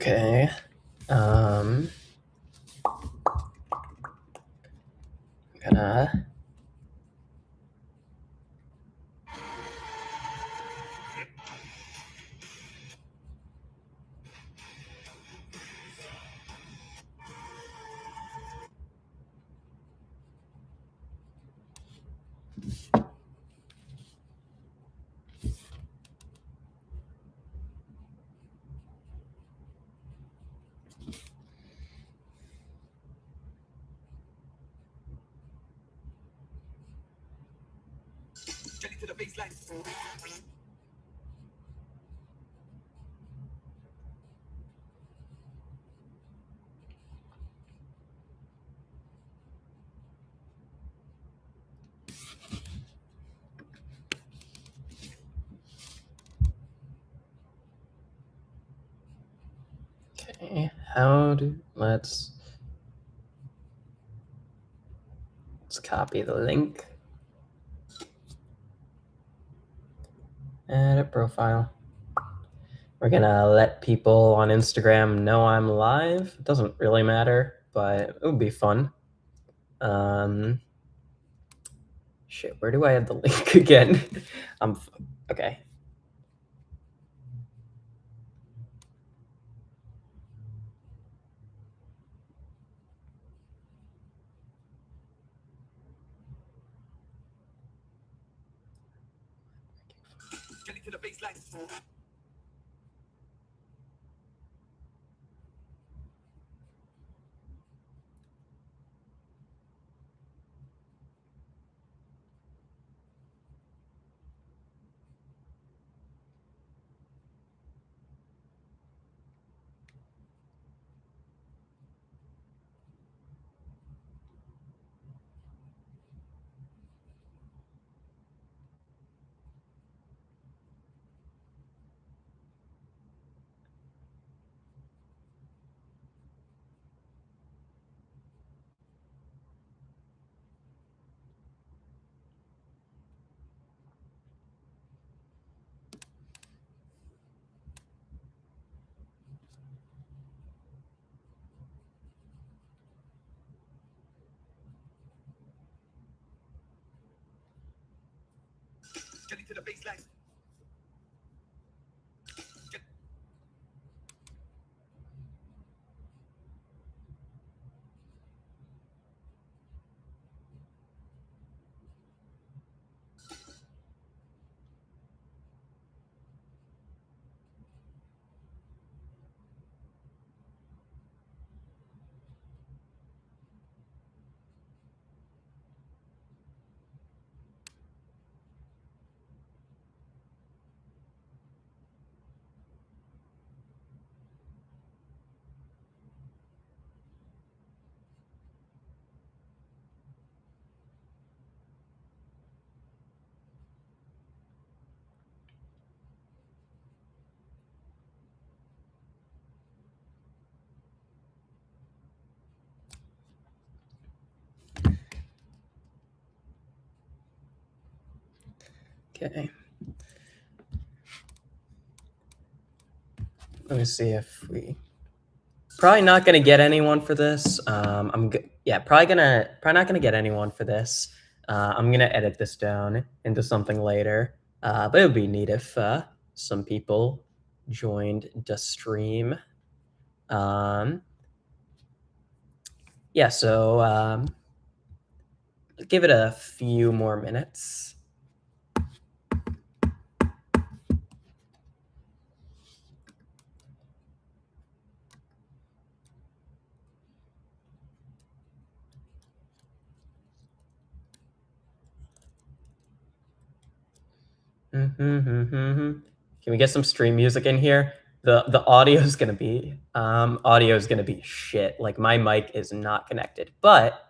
Okay. I'm gonna okay. Let's copy the link. Edit profile. We're gonna let people on Instagram know I'm live. It doesn't really matter, but it would be fun. Shit, where do I have the link again? Okay. Okay. Let me see if we. Probably not gonna get anyone for this. Probably not gonna get anyone for this. I'm gonna edit this down into something later. But it would be neat if some people joined the stream. Yeah, so give it a few more minutes. Can we get some stream music in here? The audio is gonna be shit. Like my mic is not connected, but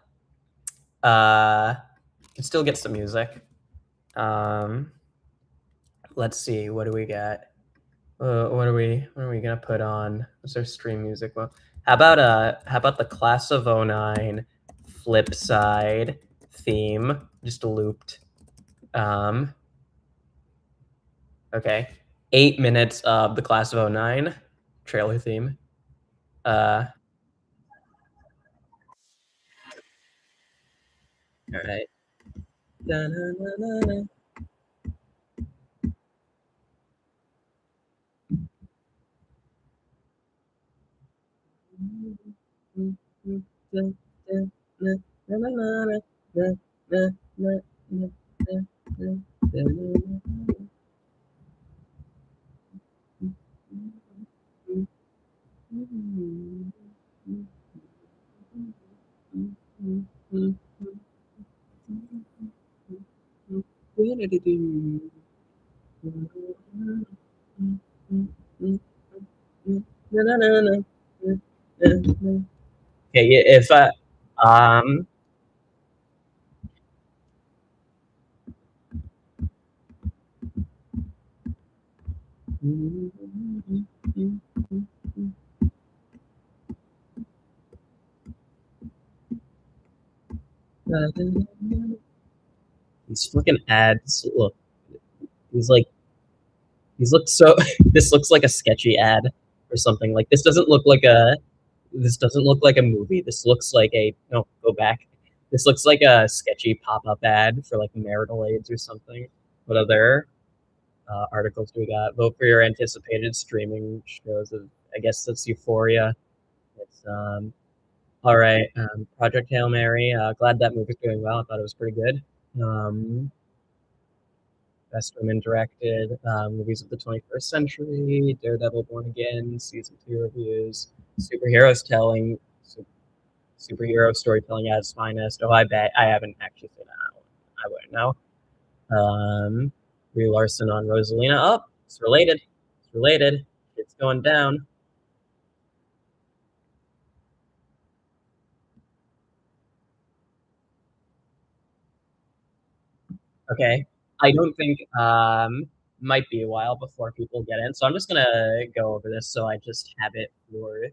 you can still get some music. Let's see, what do we got? What are we gonna put on? What's our stream music? Well, how about the Class of '09 flip side theme, just looped. Okay, 8 minutes of the Class of '09 trailer theme. All right. Da-na-na-na-na. Okay, if um these fucking ads look, these like these look so this looks like a sketchy ad or something. Like this doesn't look like a movie. This looks like a no, go back. This looks like a sketchy pop-up ad for like marital aids or something. What other articles do we got? Vote for your anticipated streaming shows. I guess that's Euphoria. It's all right. Project Hail Mary. Glad that movie's doing well. I thought it was pretty good. Best Women Directed Movies of the 21st Century. Daredevil: Born Again. Season 2 reviews. Superheroes telling. Superhero storytelling at its finest. Oh, I bet I haven't actually seen that one. I wouldn't know. Brie Larson on Rosalina. Oh, it's related. It's related. It's going down. Okay. I don't think might be a while before people get in, so I'm just gonna go over this so I just have it for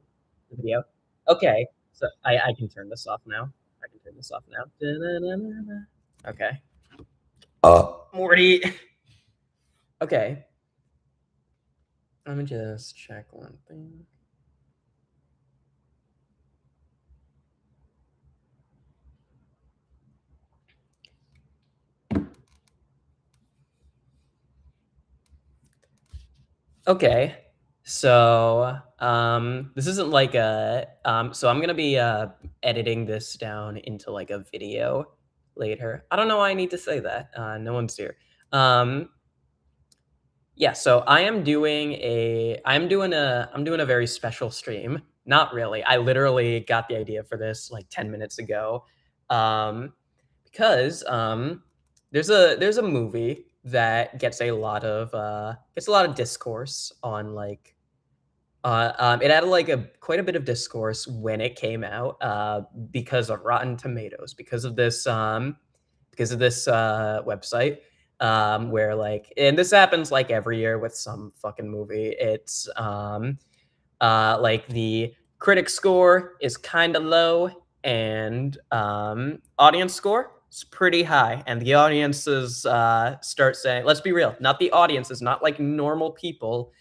the video. Okay, so I can turn this off now. I can turn this off now. Da-na-na-na-na. Okay. Morty. Okay. Let me just check one thing. Okay. So this isn't like a so I'm gonna be editing this down into like a video later. I don't know why I need to say that. No one's here. Yeah, so I'm doing a very special stream. Not really. I literally got the idea for this like 10 minutes ago. Um because there's a movie that gets a lot of discourse on like it had like a quite a bit of discourse when it came out because of Rotten Tomatoes, because of this website where like, and this happens like every year with some fucking movie. It's like the critic score is kind of low and audience score is pretty high, and the audiences start saying, let's be real, not the audiences, not like normal people,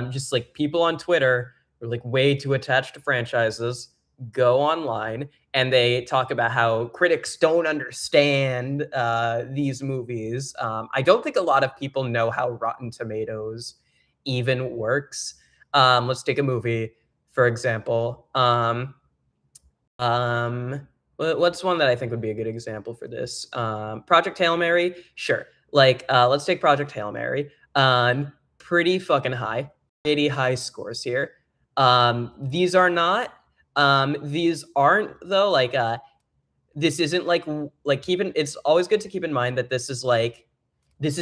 just like people on Twitter are like way too attached to franchises, go online and they talk about how critics don't understand these movies. I don't think a lot of people know how Rotten Tomatoes even works. Let's take a movie, for example. What's one that I think would be a good example for this? Project Hail Mary, sure. Like, let's take Project Hail Mary. Pretty fucking high, pretty high scores here. These are not. These aren't though. Like, this isn't like keeping. It's always good to keep in mind that this is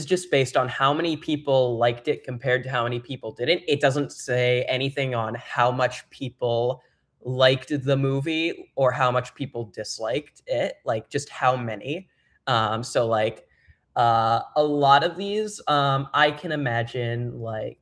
just based on how many people liked it compared to how many people didn't. It doesn't say anything on how much people liked the movie or how much people disliked it, like just how many. So like a lot of these, I can imagine like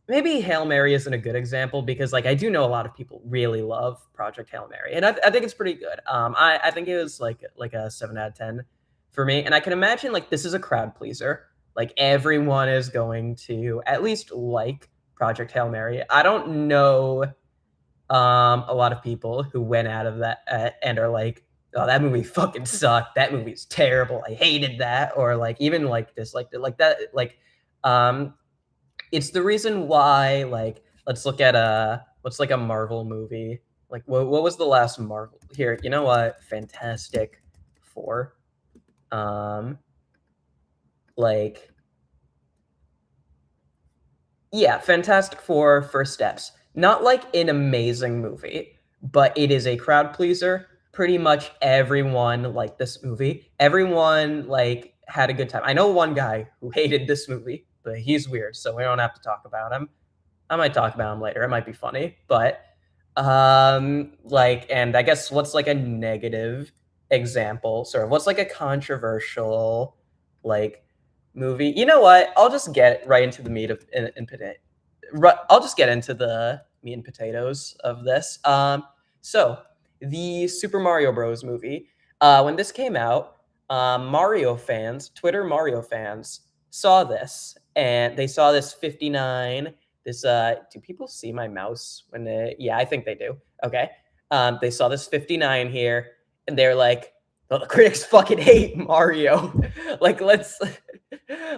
maybe Hail Mary isn't a good example because like I do know a lot of people really love Project Hail Mary, and I think it's pretty good. I think it was like a 7 out of 10 for me, and I can imagine like this is a crowd pleaser. Like everyone is going to at least like Project Hail Mary. I don't know a lot of people who went out of that and are like, "Oh, that movie fucking sucked. That movie's terrible. I hated that," or like even like disliked it, like that. Um, it's the reason why. Like, let's look at what's like a Marvel movie. Like, what was the last Marvel? Here, you know what? Fantastic Four. Um, like Yeah, Fantastic Four: First Steps. Not like an amazing movie, but it is a crowd pleaser. Pretty much everyone liked this movie. Everyone like had a good time. I know one guy who hated this movie, but he's weird, so we don't have to talk about him. I might talk about him later. It might be funny, but like, and I guess what's like a negative example, sort of what's like a controversial like movie. You know what? I'll just get right into the meat of and potato. I'll just get into the meat and potatoes of this. So the Super Mario Bros. Movie, when this came out, Mario fans, Twitter Mario fans, saw this and they saw this 59. This do people see my mouse when they? Yeah, I think they do. Okay. They saw this 59 here, and they're like, "Well, the critics fucking hate Mario." Like, let's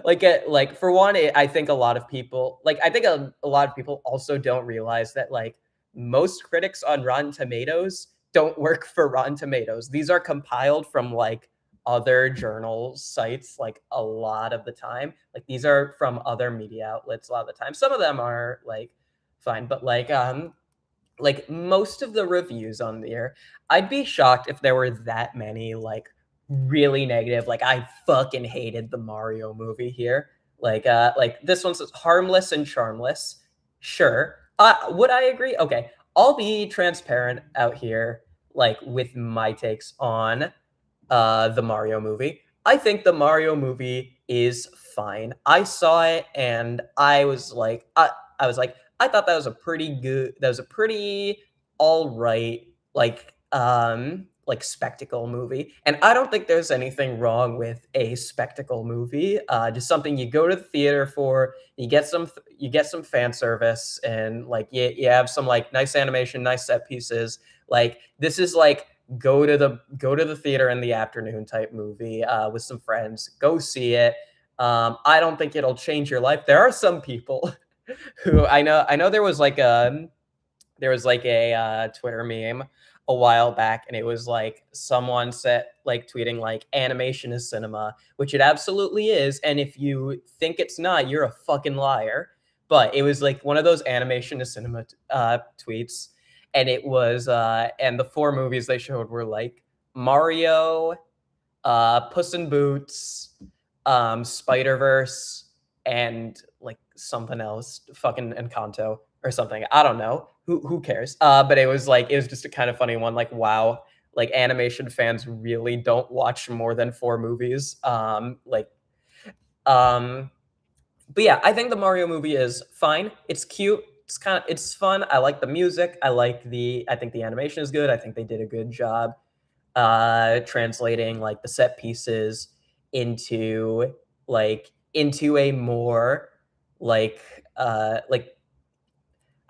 like for one, I think a lot of people like I think a lot of people also don't realize that like most critics on Rotten Tomatoes don't work for Rotten Tomatoes. These are compiled from like other journal sites like a lot of the time. Like these are from other media outlets a lot of the time. Some of them are like fine, but like most of the reviews on there, I'd be shocked if there were that many like really negative. Like I fucking hated the Mario movie here. Like this one's harmless and charmless. Sure. Would I agree? Okay. I'll be transparent out here, like with my takes on the Mario movie. I think the Mario movie is fine. I saw it and I was like, I thought that was a pretty good, that was a pretty all right, like spectacle movie. And I don't think there's anything wrong with a spectacle movie. Just something you go to the theater for. You get some fan service, and like you have some like nice animation, nice set pieces. Like this is like go to the theater in the afternoon type movie with some friends. Go see it. I don't think it'll change your life. There are some people who I know there was like a Twitter meme a while back, and it was like someone said like tweeting like animation is cinema, which it absolutely is. And if you think it's not, you're a fucking liar. But it was like one of those animation is cinema tweets, and it was and the four movies they showed were like Mario, Puss in Boots, Spider Verse, and like something else, fucking Encanto or something. I don't know. Who cares? But it was just a kind of funny one. Like wow, like animation fans really don't watch more than four movies. Um, but yeah, I think the Mario movie is fine. It's cute. It's fun. I like the music. I think the animation is good. I think they did a good job translating like the set pieces into into a more like like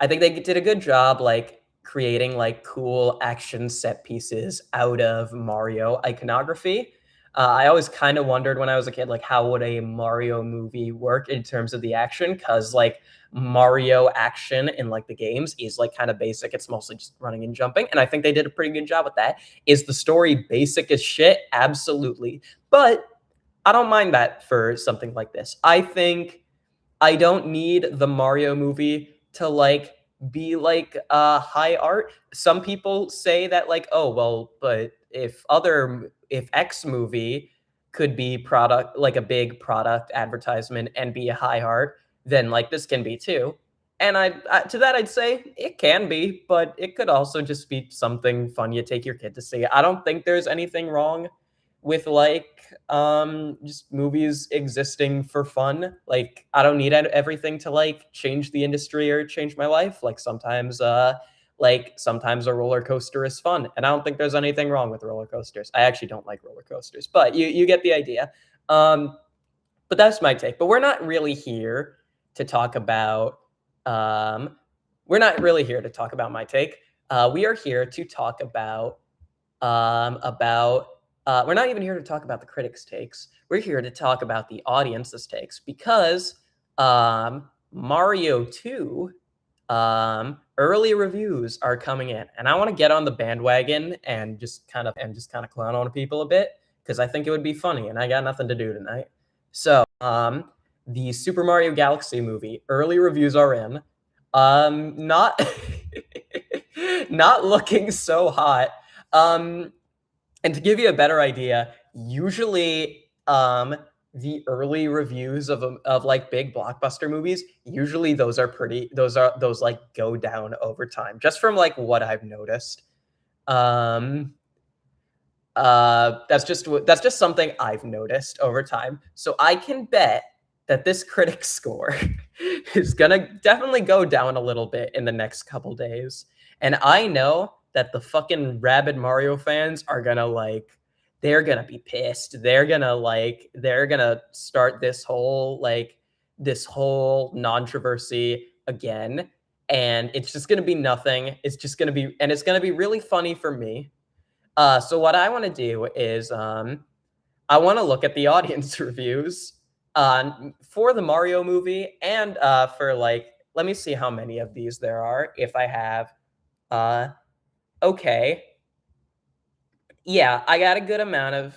I think they did a good job like creating like cool action set pieces out of Mario iconography. I always kind of wondered when I was a kid, like how would a Mario movie work in terms of the action? Because like Mario action in like the games is like kind of basic. It's mostly just running and jumping, and I think they did a pretty good job with that. Is the story basic as shit? Absolutely, but I don't mind that for something like this. I think I don't need the Mario movie to like be like high art. Some people say that like, oh well, but if X movie could be product like a big product advertisement and be a high art, then like this can be too. And to that I'd say it can be, but it could also just be something fun you take your kid to see. I don't think there's anything wrong with like just movies existing for fun. Like I don't need everything to like change the industry or change my life. Like sometimes a roller coaster is fun, and I don't think there's anything wrong with roller coasters. I actually don't like roller coasters, but you get the idea. um but that's my take. But we're not really here to talk about um we're not really here to talk about my take. we are here to talk about we're not even here to talk about the critics' takes. We're here to talk about the audience's takes because Mario 2 early reviews are coming in, and I want to get on the bandwagon and just kind of clown on people a bit because I think it would be funny, and I got nothing to do tonight. So, the Super Mario Galaxy movie early reviews are in. Not not looking so hot. And to give you a better idea, usually the early reviews of like big blockbuster movies, usually those like go down over time, just from like what I've noticed. That's just something I've noticed over time. So I can bet that this critic score is gonna definitely go down a little bit in the next couple days. And I know that the fucking rabid Mario fans are gonna they're gonna be pissed. They're gonna start this whole controversy again. And it's just gonna be nothing. It's gonna be really funny for me. So what I want to do is I want to look at the audience reviews for the Mario movie and for let me see how many of these there are. If I have, okay, yeah, I got a good amount of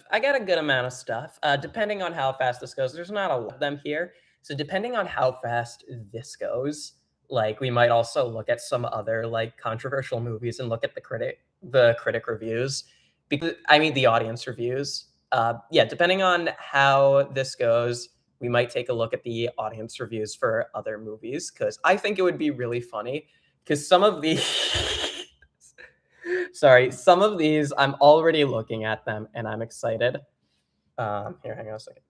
stuff. Depending on how fast this goes, there's not a lot of them here. So depending on how fast this goes, we might also look at some other controversial movies and look at the critic reviews, because I mean the audience reviews. Yeah, depending on how this goes, we might take a look at the audience reviews for other movies because I think it would be really funny. Because some of the some of these I'm already looking at them and I'm excited. Here, hang on a second.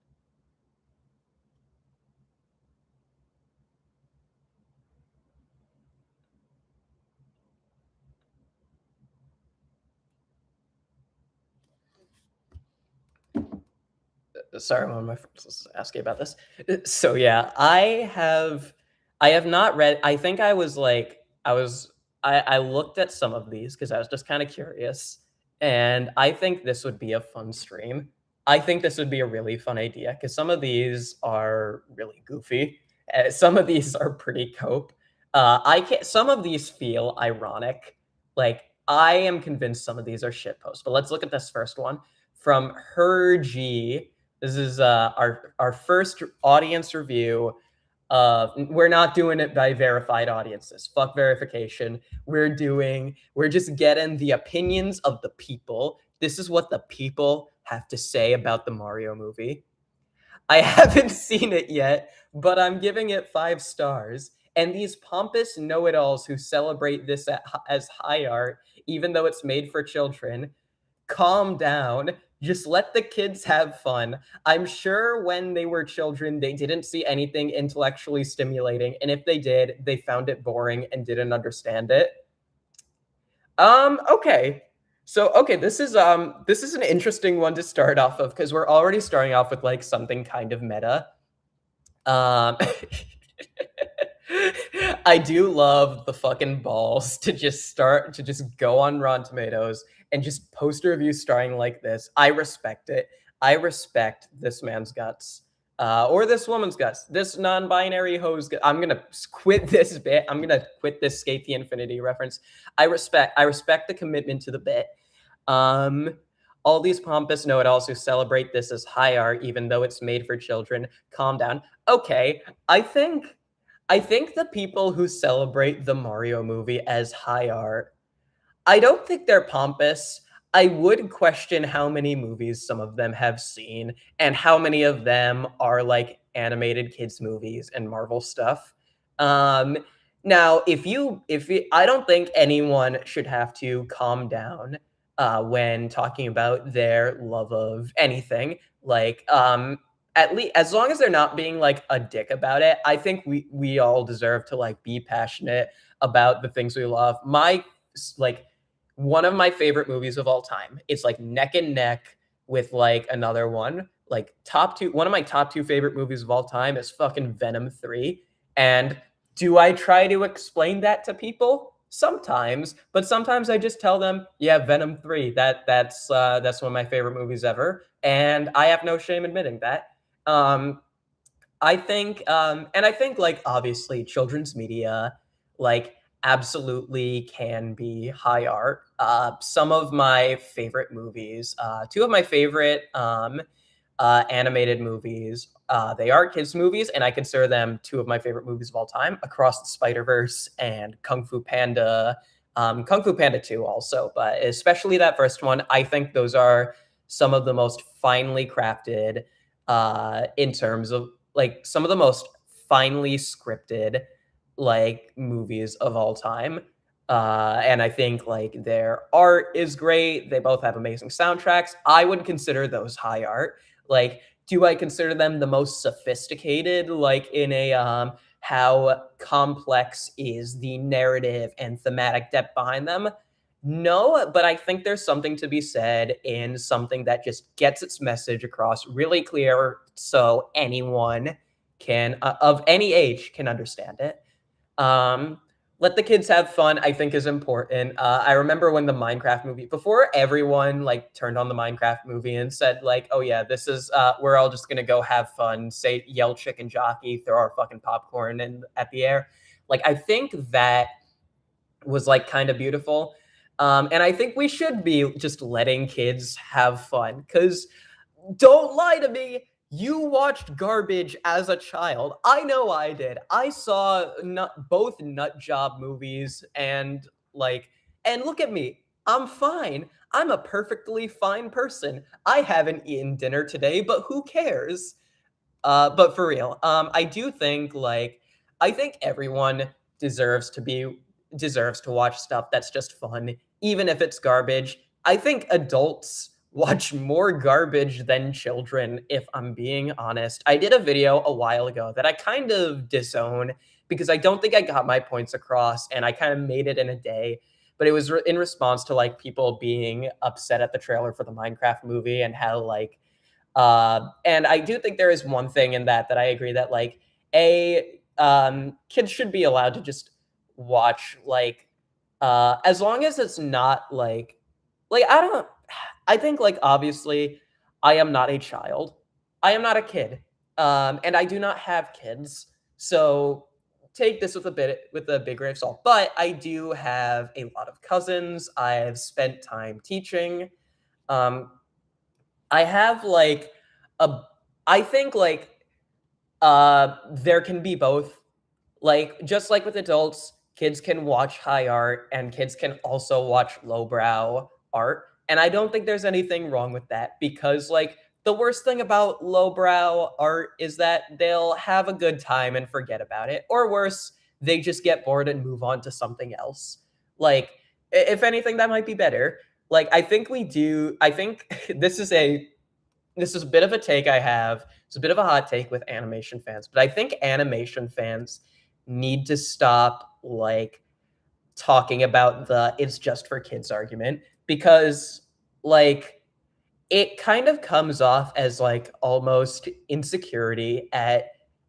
Sorry, one of my friends was asking about this. So yeah, I have not read. I think I looked at some of these because I was just kind of curious, and I think this would be a fun stream. I think this would be a really fun idea because some of these are really goofy. Some of these are pretty cope. I can Some of these feel ironic. I am convinced some of these are shit posts. But let's look at this first one from Herg. This is our first audience review. We're not doing it by verified audiences. Fuck verification. We're just getting the opinions of the people. This is what the people have to say about the Mario movie. I haven't seen it yet, but I'm giving it 5 stars. And these pompous know-it-alls who celebrate this as high art, even though it's made for children, calm down. Just let the kids have fun. I'm sure when they were children, they didn't see anything intellectually stimulating, and if they did, they found it boring and didn't understand it. Okay. So, okay, this is an interesting one to start off of because we're already starting off with something kind of meta. Um I do love the fucking balls to just go on Rotten Tomatoes and just post a review starring like this. I respect it. I respect this man's guts. Or this woman's guts. This non-binary hoe's guts. I'm gonna quit this bit. I'm gonna quit this Skate the Infinity reference. I respect the commitment to the bit. All these pompous know-it-alls who celebrate this as high art, even though it's made for children. Calm down. Okay, I think the people who celebrate the Mario movie as high art, I don't think they're pompous. I would question how many movies some of them have seen and how many of them are animated kids movies and Marvel stuff. Now, I don't think anyone should have to calm down when talking about their love of anything. At least as long as they're not being a dick about it, I think we all deserve to be passionate about the things we love. One of my favorite movies of all time. It's neck and neck with another one. One of my top 2 favorite movies of all time is fucking Venom 3. And do I try to explain that to people? Sometimes, but sometimes I just tell them, "Yeah, Venom 3, that's one of my favorite movies ever," and I have no shame admitting that. Um, I think, like, obviously, children's media, like, absolutely can be high art. Some of my favorite movies, 2 of my favorite, animated movies, they are kids' movies, and I consider them 2 of my favorite movies of all time, Across the Spider-Verse and Kung Fu Panda 2 also, but especially that first one, I think those are some of the most finely crafted, in terms of like, some of the most finely scripted, like, movies of all time. And I think, like, their art is great, they both have amazing soundtracks. I would consider those high art. Like, do I consider them the most sophisticated, like, in a, how complex is the narrative and thematic depth behind them? No, but I think there's something to be said in something that just gets its message across really clear so anyone can, of any age, can understand it. Um, Let the kids have fun, I think is important. I remember when the Minecraft movie, before everyone like turned on the Minecraft movie and said like, "Oh yeah, this is we're all just gonna go have fun, say yell chicken jockey, throw our fucking popcorn in at the air." Like I think that was like kind of beautiful. And I think we should be just letting kids have fun because don't lie to me. You watched garbage as a child. I know I did. I saw both nut job movies like, and look at me. I'm fine. I'm a perfectly fine person. I haven't eaten dinner today, but who cares? But for real, I do think like I think everyone deserves to be deserves to watch stuff that's just fun, even if it's garbage. I think adults watch more garbage than children, if I'm being honest. I did a video a while ago that I kind of disown because I don't think I got my points across, and I kind of made it in a day. But it was in response to like people being upset at the trailer for the Minecraft movie and how like and I do think there is one thing in that that I agree that like kids should be allowed to just watch like as long as it's not like I don't I think like obviously I am not a child. I am not a kid. And I do not have kids. So take this with a big grain of salt. But I do have a lot of cousins. I've spent time teaching. Um, I have like a I think like there can be both. Like just like with adults, kids can watch high art and kids can also watch lowbrow art. And I don't think there's anything wrong with that because like the worst thing about lowbrow art is that they'll have a good time and forget about it. Or worse, they just get bored and move on to something else. Like if anything that might be better. Like I think this is a bit of a take I have. It's a bit of a hot take with animation fans, but I think animation fans need to stop like talking about the it's just for kids argument because like it kind of comes off as like almost insecurity at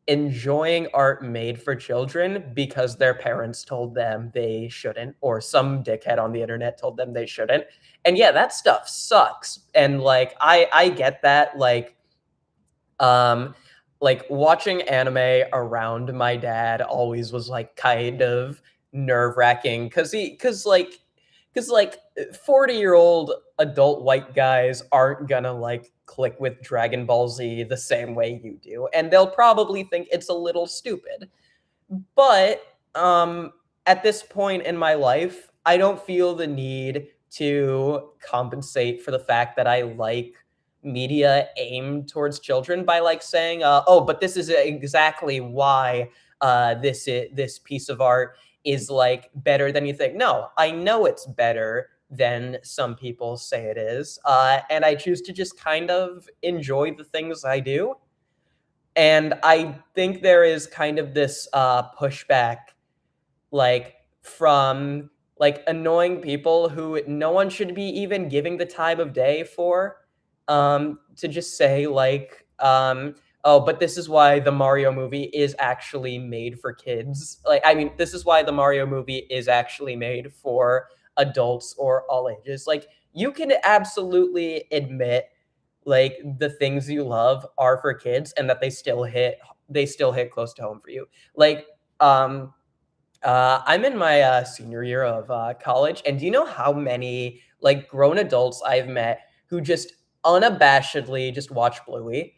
enjoying art made for children because their parents told them they shouldn't or some dickhead on the internet told them they shouldn't. And yeah, that stuff sucks. And like I get that um like watching anime around my dad always was like kind of nerve-wracking cuz like 40-year-old adult white guys aren't gonna like click with Dragon Ball Z the same way you do and they'll probably think it's a little stupid. But at this point in my life, I don't feel the need to compensate for the fact that I like media aimed towards children by like saying, "Oh, but this is exactly why this piece of art is like better than you think." No, I know it's better than some people say it is, and I choose to just kind of enjoy the things I do. And I think there is kind of this pushback like from like annoying people who no one should be even giving the time of day for to just say like oh, but this is why the Mario movie is actually made for kids. Like, I mean, this is why the Mario movie is actually made for adults or all ages. Like, you can absolutely admit like the things you love are for kids and that they still hit close to home for you. Like, um, I'm in my senior year of college, and do you know how many like grown adults I've met who just unabashedly just watch Bluey?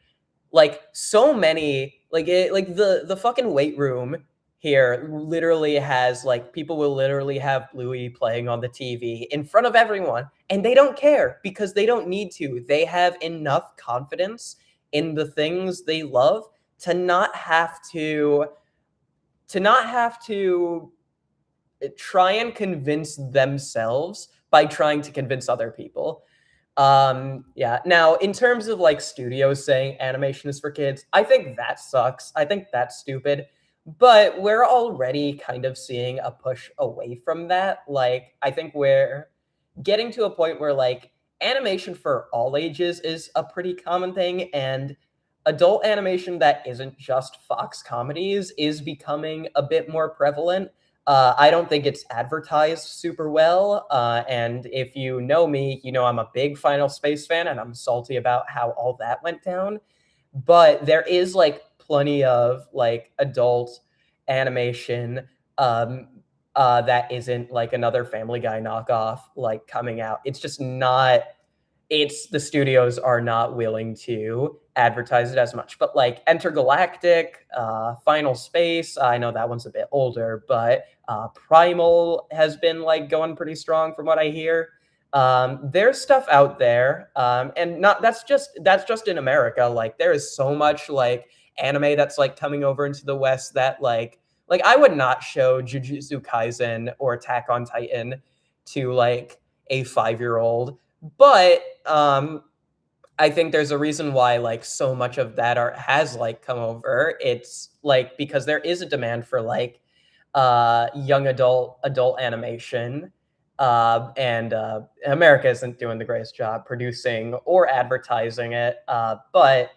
Like so many, like the fucking weight room here literally has like people will literally have Bluey playing on the TV in front of everyone, and they don't care because they don't need to. They have enough confidence in the things they love to not have to try and convince themselves by trying to convince other people. Yeah. Now, in terms of like studios saying animation is for kids, I think that sucks. I think that's stupid. But we're already kind of seeing a push away from that. Like, I think we're getting to a point where like animation for all ages is a pretty common thing, and adult animation that isn't just Fox comedies is becoming a bit more prevalent. I don't think it's advertised super well. And if you know me, you know I'm a big Final Space fan and I'm salty about how all that went down. But there is like plenty of like adult animation that isn't like another Family Guy knockoff like coming out. It's just not it's the studios are not willing to advertise it as much. But like Intergalactic, Final Space, I know that one's a bit older, but Primal has been like going pretty strong from what I hear. There's stuff out there, and not that's just in America. Like there is so much like anime that's like coming over into the West that like I would not show Jujutsu Kaisen or Attack on Titan to like a 5-year old, but I think there's a reason why like so much of that art has like come over. It's like because there is a demand for like young adult animation. And America isn't doing the greatest job producing or advertising it. But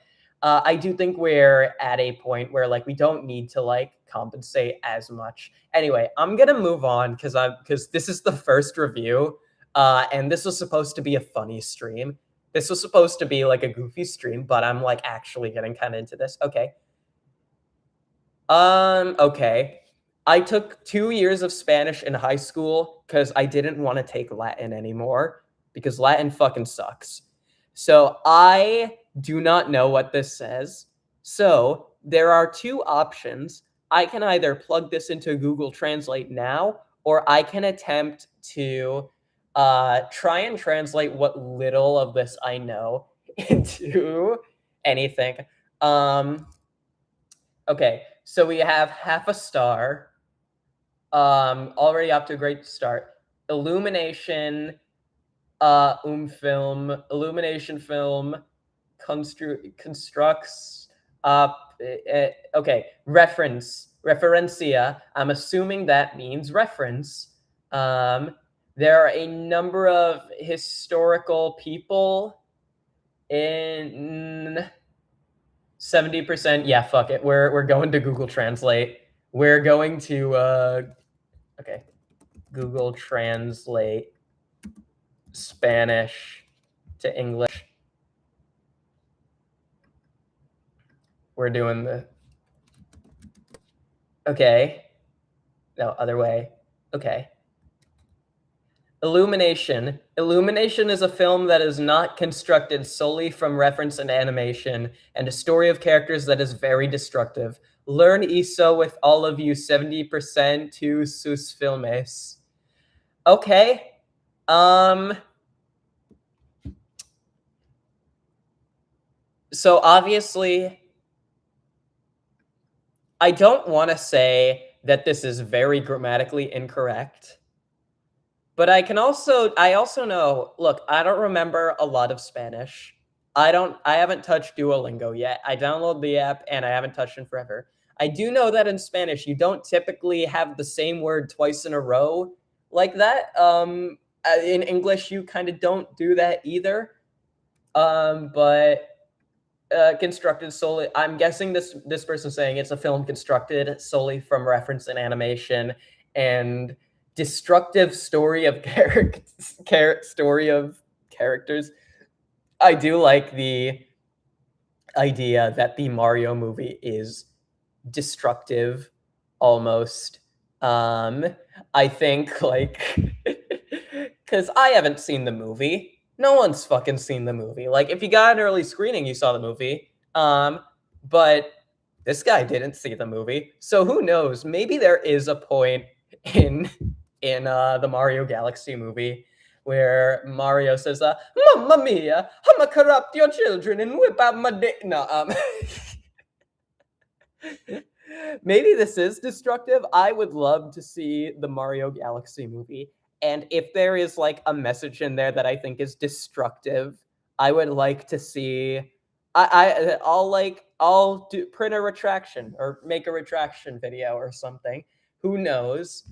I do think we're at a point where like we don't need to like compensate as much. Anyway, I'm gonna move on because this is the first review, and this was supposed to be a funny stream. This was supposed to be like a goofy stream, but I'm like actually getting kind of into this. Okay. Okay. I took 2 years of Spanish in high school because I didn't want to take Latin anymore because Latin fucking sucks. So I do not know what this says. So there are two options. I can either plug this into Google Translate now, or I can attempt to try and translate what little of this I know into anything. Um, okay, so we have half a star. Already off to a great start. Illumination, illumination film, constructs, okay, referencia. I'm assuming that means reference. There are a number of historical people in 70%. Yeah, fuck it. We're going to Google Translate. We're going to okay, Google Translate Spanish to English. We're doing the okay. No, other way. Okay. Illumination. Illumination is a film that is not constructed solely from reference and animation, and a story of characters that is very destructive. Learn ISO with all of you 70% to sus filmes. Okay. So obviously, I don't want to say that this is very grammatically incorrect. But I also know, look, I don't remember a lot of Spanish. I haven't touched Duolingo yet. I downloaded the app and I haven't touched it forever. I do know that in Spanish you don't typically have the same word twice in a row like that. In English you kind of don't do that either. But constructed solely. I'm guessing this person's saying it's a film constructed solely from reference and animation and destructive story of story of characters. I do like the idea that the Mario movie is destructive almost. I think like because I haven't seen the movie. No one's fucking seen the movie. Like if you got an early screening, you saw the movie. But this guy didn't see the movie. So who knows? Maybe there is a point in the Mario Galaxy movie where Mario says, "Mamma mia, I'ma corrupt your children and whip out my dick." No, maybe this is destructive. I would love to see the Mario Galaxy movie. And if there is like a message in there that I think is destructive, I would like to see. I'll print a retraction or make a retraction video or something. Who knows?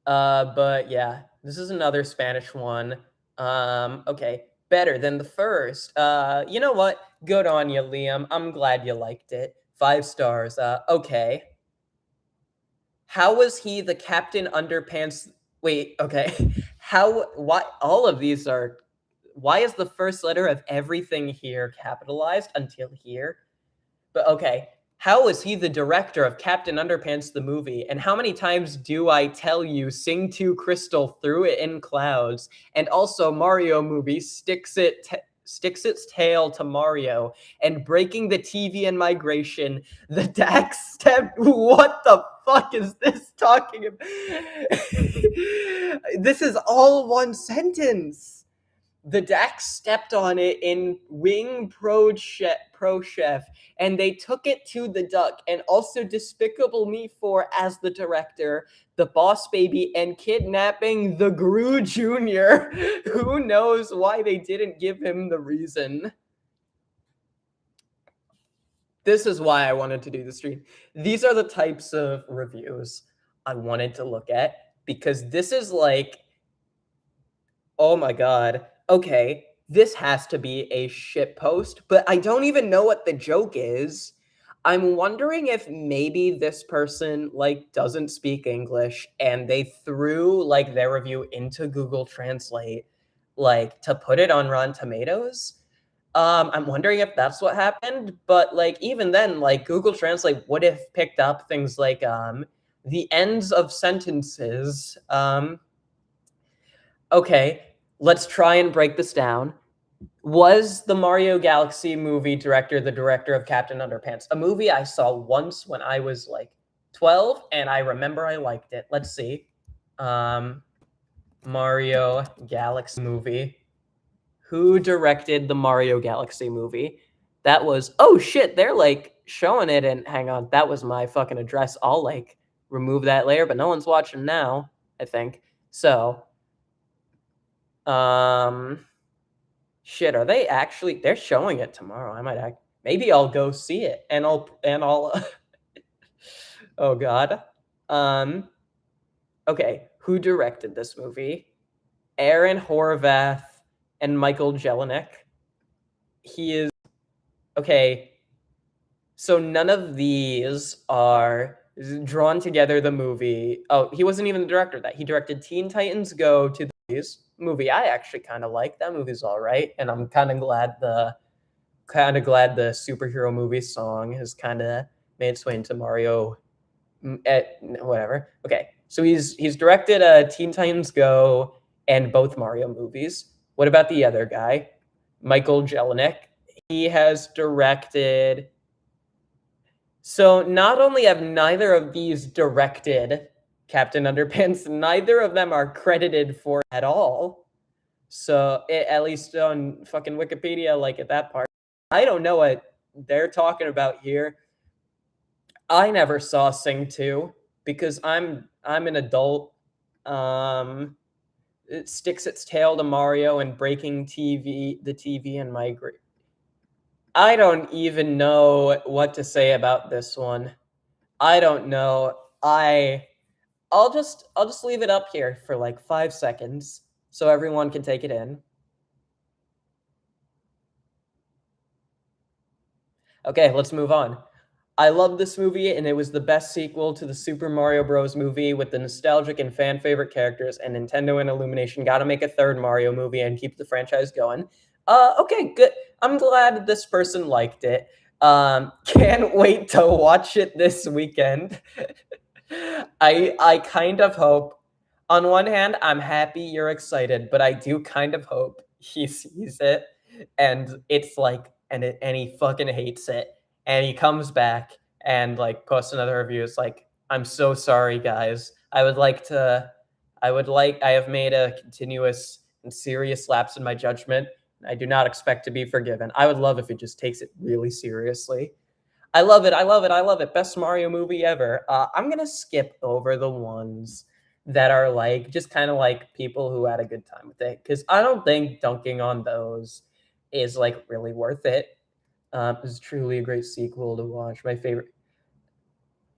But yeah, this is another Spanish one. Okay, better than the first. You know what? Good on you, Liam. I'm glad you liked it. 5 stars. Okay. How was he the Captain Underpants? Wait, okay. Why, all of these are, why is the first letter of everything here capitalized until here? But okay. How was he the director of Captain Underpants the movie? And how many times do I tell you Sing to Crystal threw it in clouds? And also Mario movie sticks its tail to Mario and breaking the TV and migration. The Dax step. What the fuck is this talking about? This is all one sentence. The Dax stepped on it in Wing Pro Chef, and they took it to the duck. And also Despicable Me 4 as the director, the Boss Baby, and kidnapping the Gru Jr. Who knows why they didn't give him the reason? This is why I wanted to do the stream. These are the types of reviews I wanted to look at because this is like, oh my god. Okay, this has to be a shit post, but I don't even know what the joke is. I'm wondering if maybe this person like doesn't speak English and they threw like their review into Google Translate like to put it on Rotten Tomatoes. I'm wondering if that's what happened, but like even then like Google Translate would have picked up things like the ends of sentences. Okay, let's try and break this down. Was the Mario Galaxy movie director the director of Captain Underpants? A movie I saw once when I was like 12, and I remember I liked it. Let's see. Mario Galaxy movie. Who directed the Mario Galaxy movie? That was, oh shit, they're like showing it, and hang on, that was my fucking address. I'll like remove that layer, but no one's watching now, I think. So, shit, are they actually, they're showing it tomorrow. I might maybe I'll go see it and I'll oh god. Okay, who directed this movie? Aaron Horvath and Michael Jelinek. He is, okay, so none of these are drawn together the movie. Oh, he wasn't even the director of that. He directed Teen Titans Go to these movie I actually kind of like. That movie's all right, and I'm kind of glad the superhero movie song has kind of made its way into Mario. Whatever. Okay, so he's directed Teen Titans Go and both Mario movies. What about the other guy, Michael Jelinek? He has directed. So not only have neither of these directed Captain Underpants, neither of them are credited for at all. So at least on fucking Wikipedia, like at that part, I don't know what they're talking about here. I never saw Sing 2 because I'm an adult. It sticks its tail to Mario and breaking the TV and migrate. I don't even know what to say about this one. I don't know. I'll just leave it up here for like 5 seconds so everyone can take it in. Okay, let's move on. I love this movie, and it was the best sequel to the Super Mario Bros. Movie with the nostalgic and fan favorite characters, and Nintendo and Illumination got to make a third Mario movie and keep the franchise going. Okay, good. I'm glad this person liked it. Can't wait to watch it this weekend. I kind of hope. On one hand, I'm happy you're excited, but I do kind of hope he sees it and it's like and he fucking hates it and he comes back and like posts another review. It's like, I'm so sorry, guys. I have made a continuous and serious lapse in my judgment. I do not expect to be forgiven. I would love if it just takes it really seriously. I love it. I love it. I love it. Best Mario movie ever. I'm gonna skip over the ones that are like just kind of like people who had a good time with it because I don't think dunking on those is like really worth it. It was truly a great sequel to watch. My favorite.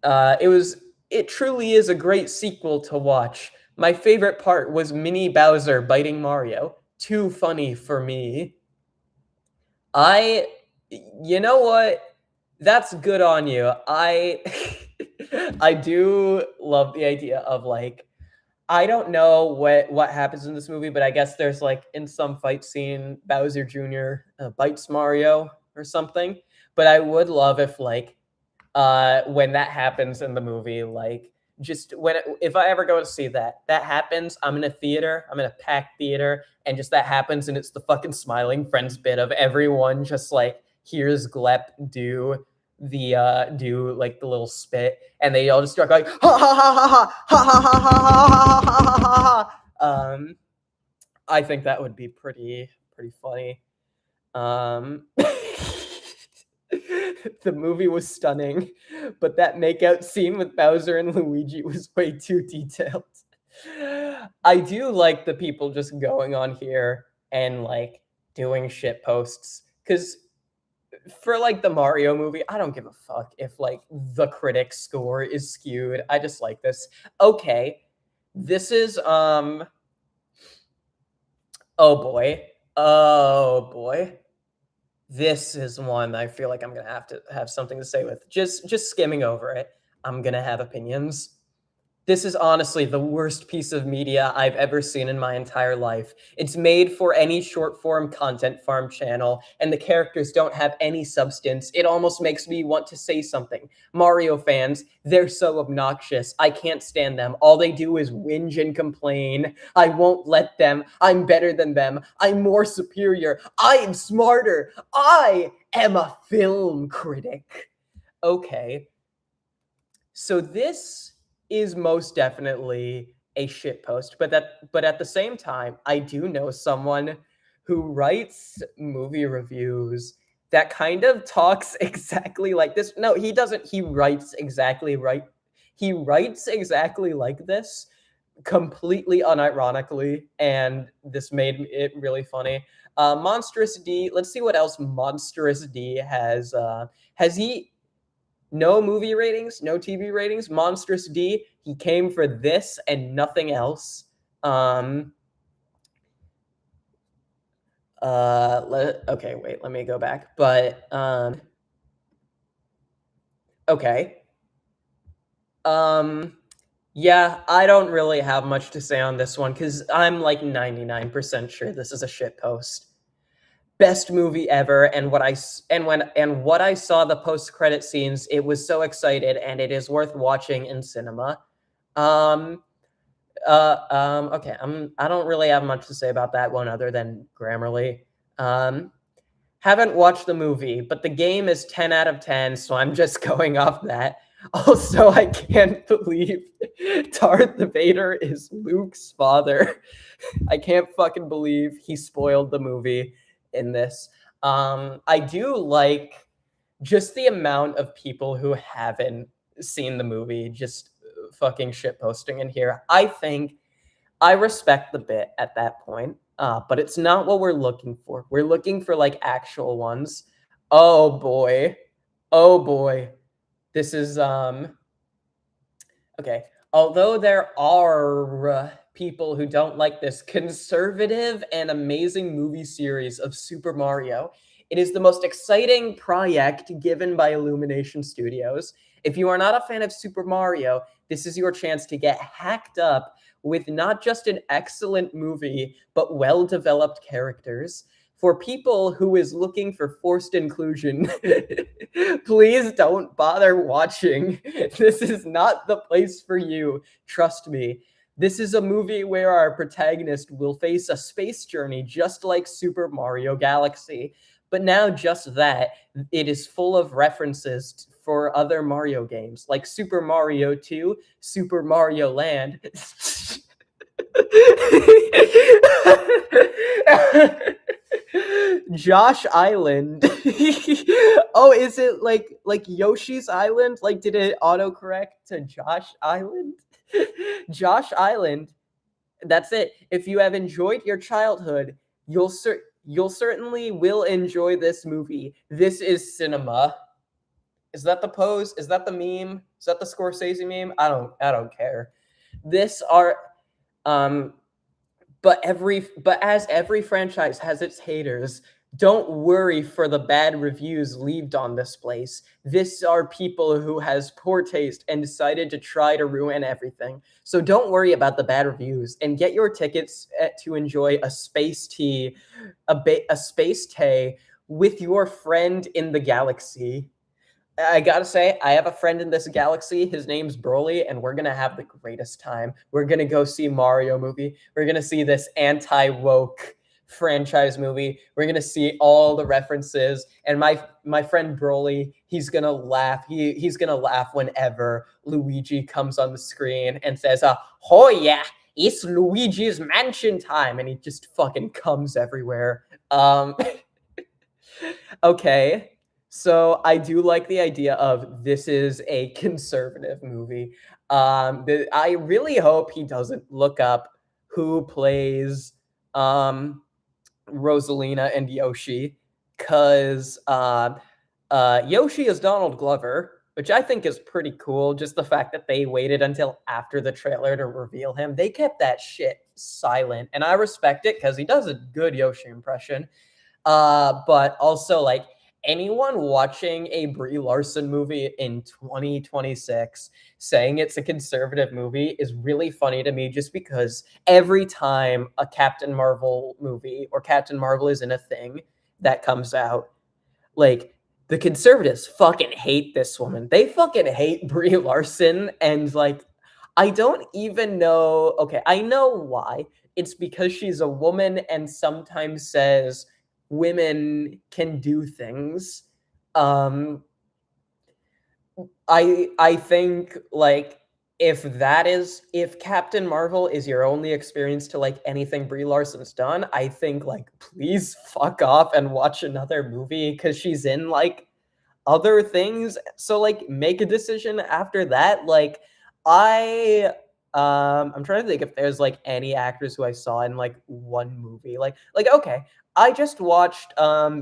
It was. It truly is a great sequel to watch. My favorite part was Mini Bowser biting Mario. Too funny for me. I. You know what? That's good on you. I. I do love the idea of like I don't know what happens in this movie, but I guess there's like in some fight scene Bowser Jr. Bites Mario or something. But I would love if like when that happens in the movie, like just if I ever go to see that happens, I'm in a theater, I'm in a packed theater, and just that happens, and it's the fucking Smiling Friends bit of everyone just like hears Glep do like the little spit, and they all just start like ha ha ha ha ha ha ha ha ha ha ha. I think that would be pretty funny. The movie was stunning, but that makeout scene with Bowser and Luigi was way too detailed. I do like the people just going on here and like doing shit posts because for like the Mario movie, I don't give a fuck if like the critic score is skewed. I just like this. Okay. This is oh boy. Oh boy. This is one I feel like I'm going to have something to say with. Just skimming over it, I'm going to have opinions. This is honestly the worst piece of media I've ever seen in my entire life. It's made for any short form content farm channel, and the characters don't have any substance. It almost makes me want to say something. Mario fans, they're so obnoxious. I can't stand them. All they do is whinge and complain. I won't let them. I'm better than them. I'm more superior. I am smarter. I am a film critic. Okay. So this is most definitely a shit post, but at the same time, I do know someone who writes movie reviews that kind of talks exactly like this. No, he doesn't. He writes exactly right. He writes exactly like this, completely unironically, and this made it really funny. Monstrous D. Let's see what else Monstrous D has. Has he no movie ratings, no TV ratings. Monstrous D, he came for this and nothing else. Okay, wait, let me go back. But okay. Yeah, I don't really have much to say on this one because I'm like 99% sure this is a shit post. Best movie ever, and what I saw the post credit scenes, it was so excited, and it is worth watching in cinema. Um, okay, I don't really have much to say about that one other than Grammarly. Haven't watched the movie, but the game is 10 out of 10, so I'm just going off that. Also, I can't believe Darth Vader is Luke's father. I can't fucking believe he spoiled the movie in this. I do like just the amount of people who haven't seen the movie just fucking shit posting in here. I think I respect the bit at that point, but it's not what we're looking for. We're looking for like actual ones. Oh boy. Oh boy. This is okay. Although there are people who don't like this conservative and amazing movie series of Super Mario, It is the most exciting project given by Illumination Studios. If you are not a fan of Super Mario, this is your chance to get hacked up with not just an excellent movie, but well-developed characters. For people who is looking for forced inclusion, please don't bother watching. This is not the place for you. Trust me. This is a movie where our protagonist will face a space journey just like Super Mario Galaxy. But now just that, it is full of references for other Mario games, like Super Mario 2, Super Mario Land. Josh Island. Oh, is it like Yoshi's Island? Like, did it autocorrect to Josh Island? Josh Island. That's it. If you have enjoyed your childhood, you'll certainly will enjoy this movie. This is cinema. Is that the pose? Is that the meme? Is that the Scorsese meme? I don't care. This are but as every franchise has its haters, don't worry for the bad reviews leaved on this place. This are people who has poor taste and decided to try to ruin everything. So don't worry about the bad reviews and get your tickets to enjoy a space tea, a space tea with your friend in the galaxy. I gotta say, I have a friend in this galaxy. His name's Broly, and we're gonna have the greatest time. We're gonna go see Mario movie. We're gonna see this anti-woke franchise movie. We're gonna see all the references. And my friend Broly, he's gonna laugh. He's gonna laugh whenever Luigi comes on the screen and says, "Oh yeah, it's Luigi's Mansion time," and he just fucking comes everywhere. Okay. So I do like the idea of this is a conservative movie. I really hope he doesn't look up who plays Rosalina and Yoshi, because Yoshi is Donald Glover, which I think is pretty cool. Just the fact that they waited until after the trailer to reveal him. They kept that shit silent, and I respect it because he does a good Yoshi impression. But also, like, anyone watching a Brie Larson movie in 2026 saying it's a conservative movie is really funny to me, just because every time a Captain Marvel movie or Captain Marvel is in a thing that comes out, like, the conservatives fucking hate this woman. They fucking hate Brie Larson, and like, I don't even know. Okay, I know why. It's because she's a woman and sometimes says women can do things. I think, like, if Captain Marvel is your only experience to like anything Brie Larson's done, I think, like, please fuck off and watch another movie, because she's in like other things. So like, make a decision after that. Like, I'm trying to think if there's like any actors who I saw in like one movie. Like okay, I just watched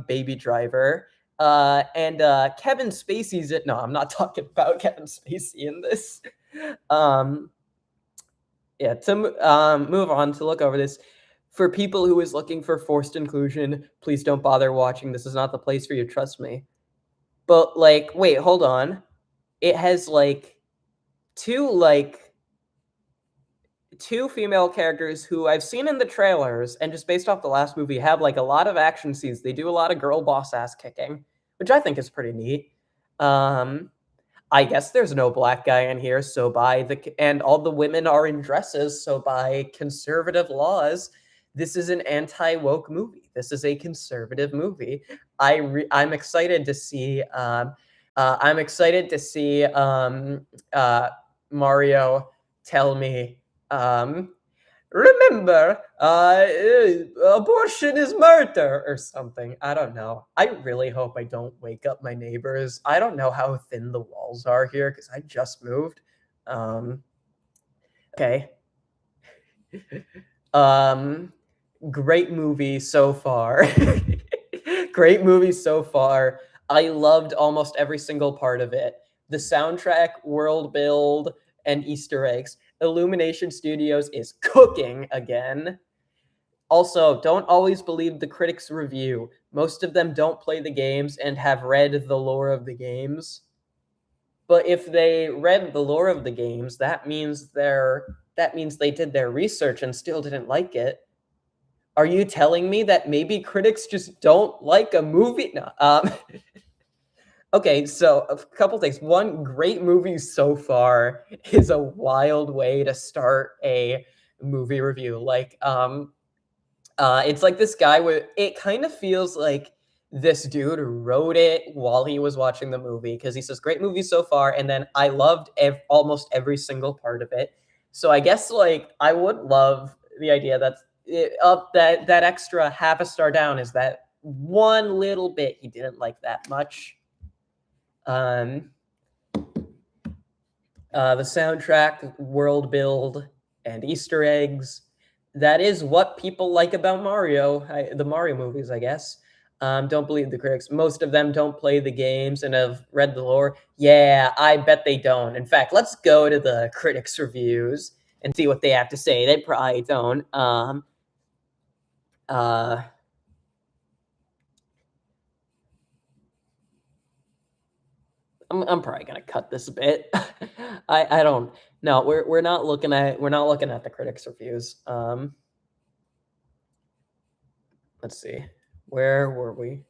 Baby Driver. And Kevin Spacey's it. No, I'm not talking about Kevin Spacey in this. Yeah, to move on to look over this. For people who is looking for forced inclusion, please don't bother watching. This is not the place for you, trust me. But like, wait, hold on. It has like two female characters who I've seen in the trailers, and just based off the last movie, have like a lot of action scenes. They do a lot of girl boss ass kicking, which I think is pretty neat. I guess there's no black guy in here, so and all the women are in dresses, so by conservative laws, this is an anti-woke movie. This is a conservative movie. I'm excited to see. Mario tell me, remember, abortion is murder or something. I don't know. I really hope I don't wake up my neighbors. I don't know how thin the walls are here because I just moved. Okay. Great movie so far. Great movie so far. I loved almost every single part of it. The soundtrack, world build, and Easter eggs. Illumination Studios is cooking again. Also, don't always believe the critics' review. Most of them don't play the games and have read the lore of the games. But if they read the lore of the games, that means they did their research and still didn't like it. Are you telling me that maybe critics just don't like a movie? No. Okay, so a couple things. One, great movie so far is a wild way to start a movie review. Like, it's like this guy where it kind of feels like this dude wrote it while he was watching the movie because he says great movie so far, and then I loved almost every single part of it. So I guess like I would love the idea that that extra half a star down is that one little bit he didn't like that much. The soundtrack, world build, and Easter eggs. That is what people like about Mario, the Mario movies, I guess. Don't believe the critics. Most of them don't play the games and have read the lore. Yeah, I bet they don't. In fact, let's go to the critics' reviews and see what they have to say. They probably don't. I'm probably gonna cut this bit. I don't. No, we're not looking at the critics' reviews. Let's see. Where were we?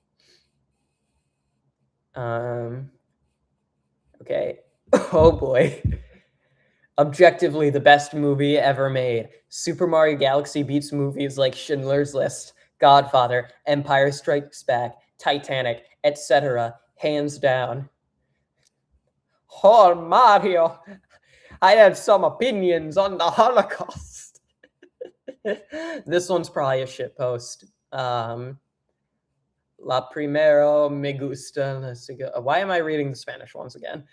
Okay. Oh boy. Objectively the best movie ever made. Super Mario Galaxy beats movies like Schindler's List, Godfather, Empire Strikes Back, Titanic, etc. Hands down. Oh, Mario, I have some opinions on the Holocaust. This one's probably a shitpost. La primero me gusta. Let's see. Why am I reading the Spanish ones again?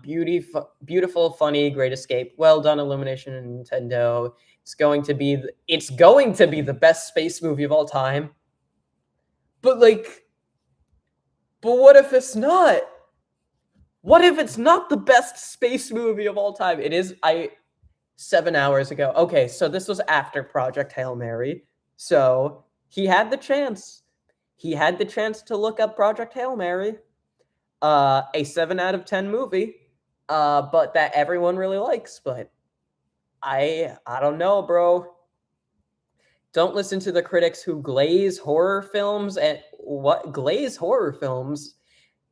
Beautiful, funny, great escape. Well done, Illumination and Nintendo. It's going to be the best space movie of all time. But what if it's not? What if it's not the best space movie of all time? It is. 7 hours ago. Okay, so this was after Project Hail Mary. So he had the chance. He had the chance to look up Project Hail Mary, a 7 out of 10 movie, but that everyone really likes. But I don't know, bro. Don't listen to the critics who glaze horror films and what glaze horror films.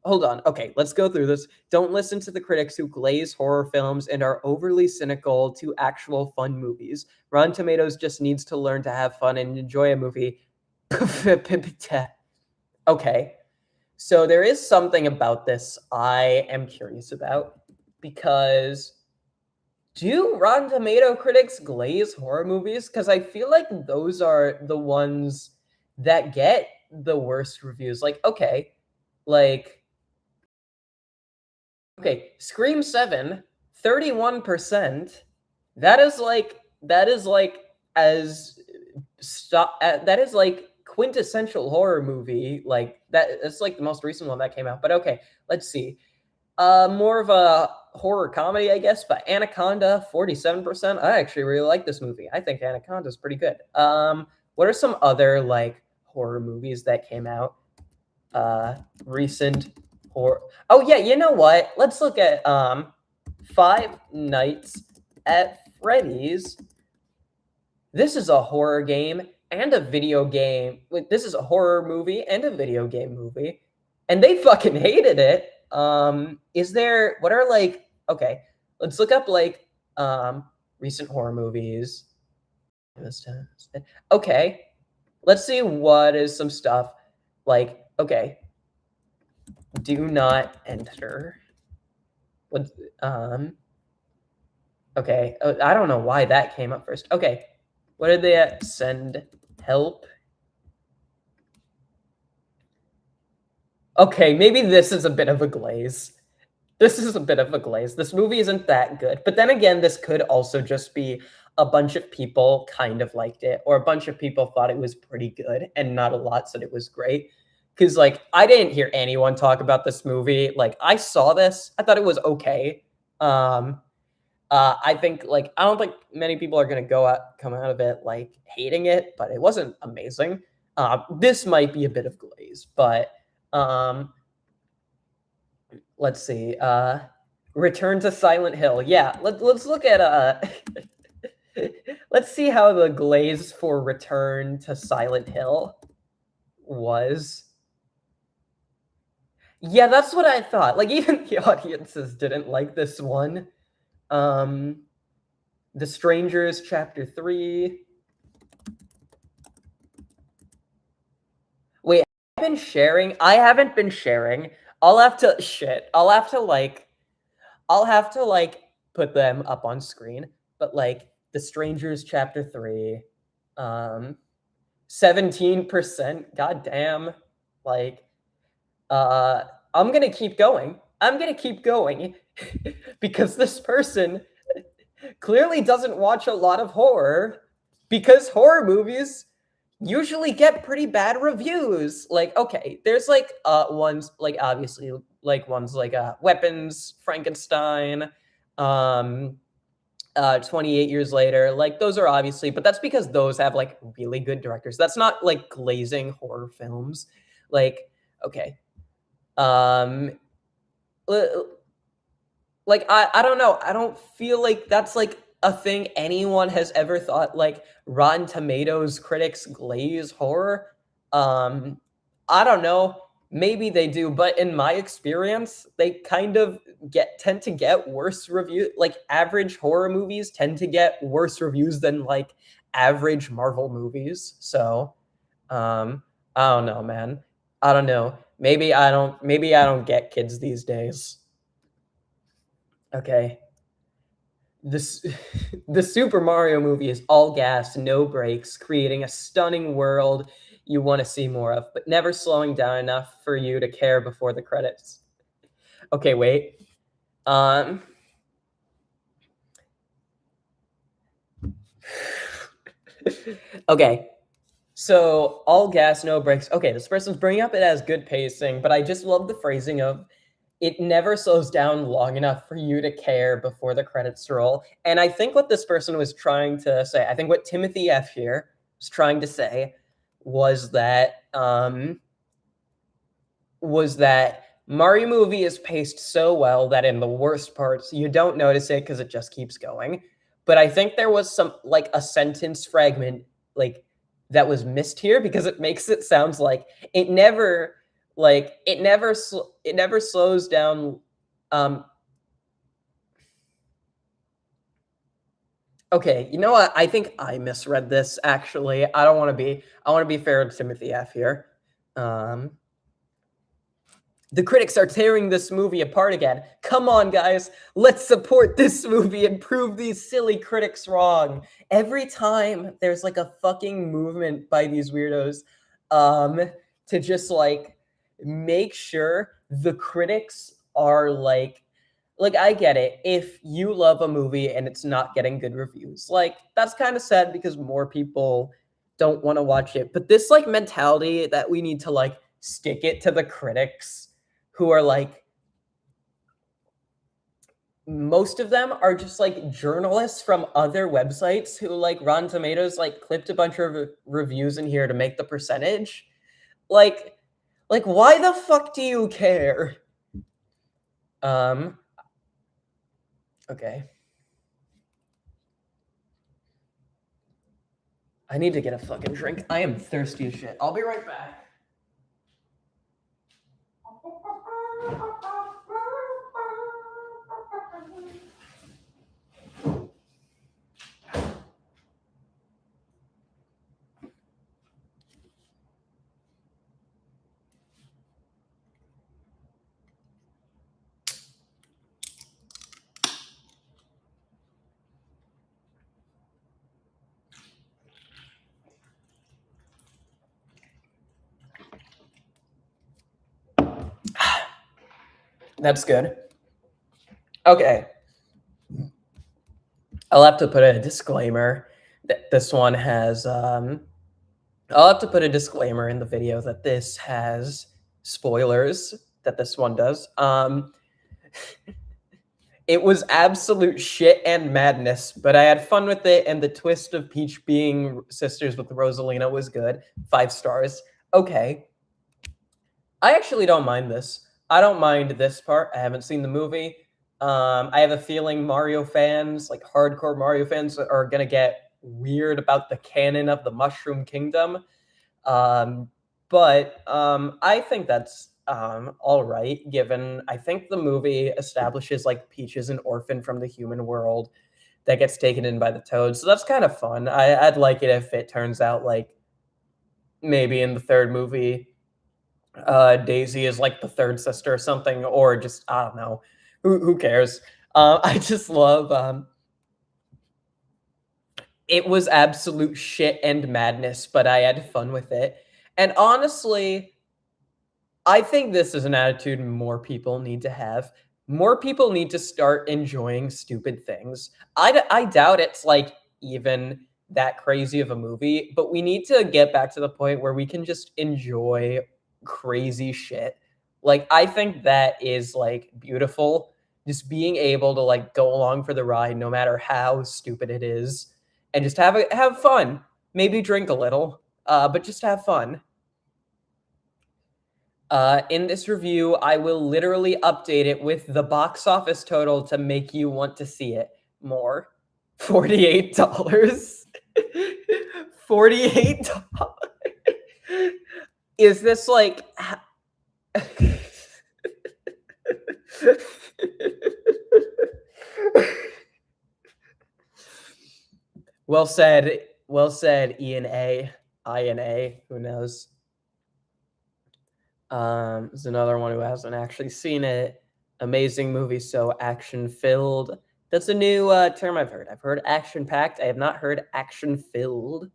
Hold on. Okay, let's go through this. Don't listen to the critics who glaze horror films and are overly cynical to actual fun movies. Rotten Tomatoes just needs to learn to have fun and enjoy a movie. Okay, so there is something about this I am curious about, because do Rotten Tomato critics glaze horror movies? Because I feel like those are the ones that get the worst reviews. Okay, Scream 7, 31%. That is quintessential horror movie. That's like the most recent one that came out. But okay, let's see. More of a horror comedy, I guess, but Anaconda, 47%. I actually really like this movie. I think Anaconda is pretty good. What are some other horror movies that came out? Recent horror. Oh yeah, you know what? Let's look at Five Nights at Freddy's. This is a horror game and a video game. This is a horror movie and a video game movie, and they fucking hated it. Okay, let's look up recent horror movies. Okay, let's see what is some stuff okay. Do not enter. What? Okay, I don't know why that came up first. Okay, what did they send help? Okay, maybe this is a bit of a glaze. This movie isn't that good. But then again, this could also just be a bunch of people kind of liked it, or a bunch of people thought it was pretty good, and not a lot said it was great. Because, I didn't hear anyone talk about this movie. I saw this. I thought it was okay. I think, I don't think many people are going to come out of it, hating it, but it wasn't amazing. This might be a bit of glaze, but let's see. Return to Silent Hill. Yeah, let's look at let's see how the glaze for Return to Silent Hill was. Yeah, that's what I thought. Like, even the audiences didn't like this one. The Strangers, Chapter 3. Wait, I've been sharing? I haven't been sharing. I'll have to put them up on screen. But like The Strangers, Chapter 3, 17%. God damn. Like, I'm gonna keep going. Because this person clearly doesn't watch a lot of horror, because horror movies usually get pretty bad reviews. Like, okay, there's like ones like obviously like ones like Weapons, Frankenstein, 28 Years Later. Like, those are obviously, but that's because those have like really good directors. That's not like glazing horror films. Like, okay. Like, I don't know. I don't feel like that's like a thing anyone has ever thought. Like, Rotten Tomatoes critics glaze horror. I don't know. Maybe they do, but in my experience, they kind of tend to get worse reviews. Like, average horror movies tend to get worse reviews than like average Marvel movies. So, I don't know, man. I don't know. Maybe I don't get kids these days. Okay. This the Super Mario movie is all gas, no brakes, creating a stunning world you want to see more of, but never slowing down enough for you to care before the credits. Okay, wait. Okay. So, all gas, no brakes. Okay, this person's bringing up it as good pacing, but I just love the phrasing of it never slows down long enough for you to care before the credits roll. And I think what this person was trying to say, I think what Timothy F here was trying to say was that Mario movie is paced so well that in the worst parts you don't notice it because it just keeps going. But I think there was some like a sentence fragment like that was missed here, because it makes it sounds like it never slows down. Okay, you know what? I think I misread this actually. I want to be fair to Timothy F here. The critics are tearing this movie apart again. Come on, guys. Let's support this movie and prove these silly critics wrong. Every time there's like a fucking movement by these weirdos to just like make sure the critics are like I get it. If you love a movie and it's not getting good reviews, like that's kind of sad because more people don't want to watch it. But this like mentality that we need to like stick it to the critics, who are like, most of them are just like journalists from other websites who like Rotten Tomatoes like clipped a bunch of reviews in here to make the percentage. Like why the fuck do you care? Okay. I need to get a fucking drink. I am thirsty as shit. I'll be right back. That's good. Okay. I'll have to put a disclaimer that this one has I'll have to put a disclaimer in the video that this has spoilers, that this one does. It was absolute shit and madness, but I had fun with it, and the twist of Peach being sisters with Rosalina was good. 5 stars. Okay. I actually don't mind this. I don't mind this part. I haven't seen the movie. I have a feeling Mario fans, like hardcore Mario fans, are gonna get weird about the canon of the Mushroom Kingdom. But I think that's all right, given I think the movie establishes like Peach is an orphan from the human world that gets taken in by the Toad. So that's kind of fun. I'd like it if it turns out like maybe in the third movie, Daisy is like the third sister or something, or just I don't know. Who cares? I just love it was absolute shit and madness, but I had fun with it. And honestly, I think this is an attitude more people need to have. More people need to start enjoying stupid things. I doubt it's like even that crazy of a movie, but we need to get back to the point where we can just enjoy crazy shit. Like I think that is like beautiful. Just being able to like go along for the ride no matter how stupid it is and just have fun. Maybe drink a little, but just have fun. In this review, I will literally update it with the box office total to make you want to see it more. $48. $48. Is this like well said. Well said, Ian A. Ian A. Who knows? There's another one who hasn't actually seen it. Amazing movie, so action filled. That's a new term I've heard. I've heard action packed. I have not heard action filled.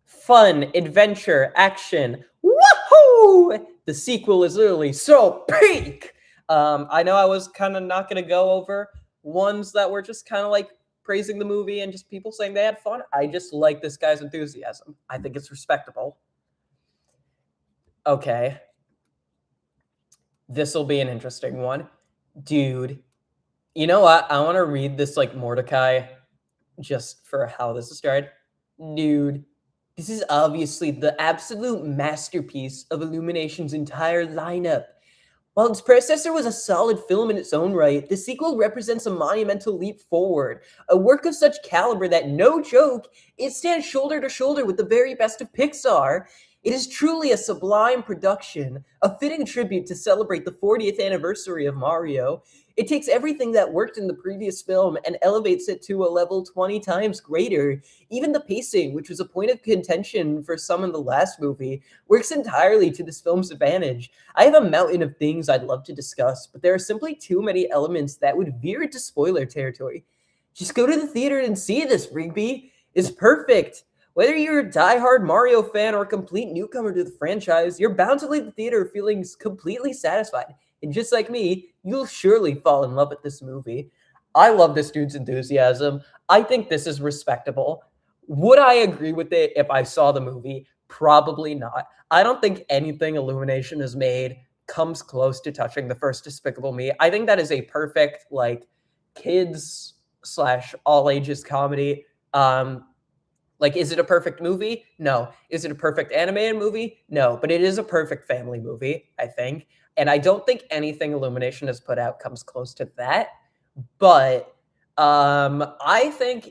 Fun, adventure, action. Woohoo! The sequel is literally so peak. I know I was kind of not going to go over ones that were just kind of like praising the movie and just people saying they had fun. I just like this guy's enthusiasm. I think it's respectable. Okay. This will be an interesting one. Dude, you know what? I want to read this like Mordecai just for how this started. Dude, this is obviously the absolute masterpiece of Illumination's entire lineup. While its predecessor was a solid film in its own right, the sequel represents a monumental leap forward, a work of such caliber that, no joke, it stands shoulder to shoulder with the very best of Pixar. It is truly a sublime production, a fitting tribute to celebrate the 40th anniversary of Mario. It takes everything that worked in the previous film and elevates it to a level 20 times greater. Even the pacing, which was a point of contention for some in the last movie, works entirely to this film's advantage. I have a mountain of things I'd love to discuss, but there are simply too many elements that would veer into spoiler territory. Just go to the theater and see this, Rigby. It's perfect. Whether you're a diehard Mario fan or a complete newcomer to the franchise, you're bound to leave the theater feeling completely satisfied. And just like me, you'll surely fall in love with this movie. I love this dude's enthusiasm. I think this is respectable. Would I agree with it if I saw the movie? Probably not. I don't think anything Illumination has made comes close to touching the first Despicable Me. I think that is a perfect like kids slash all ages comedy. Like, is it a perfect movie? No. Is it a perfect animated movie? No. But it is a perfect family movie, I think. And I don't think anything Illumination has put out comes close to that. But I think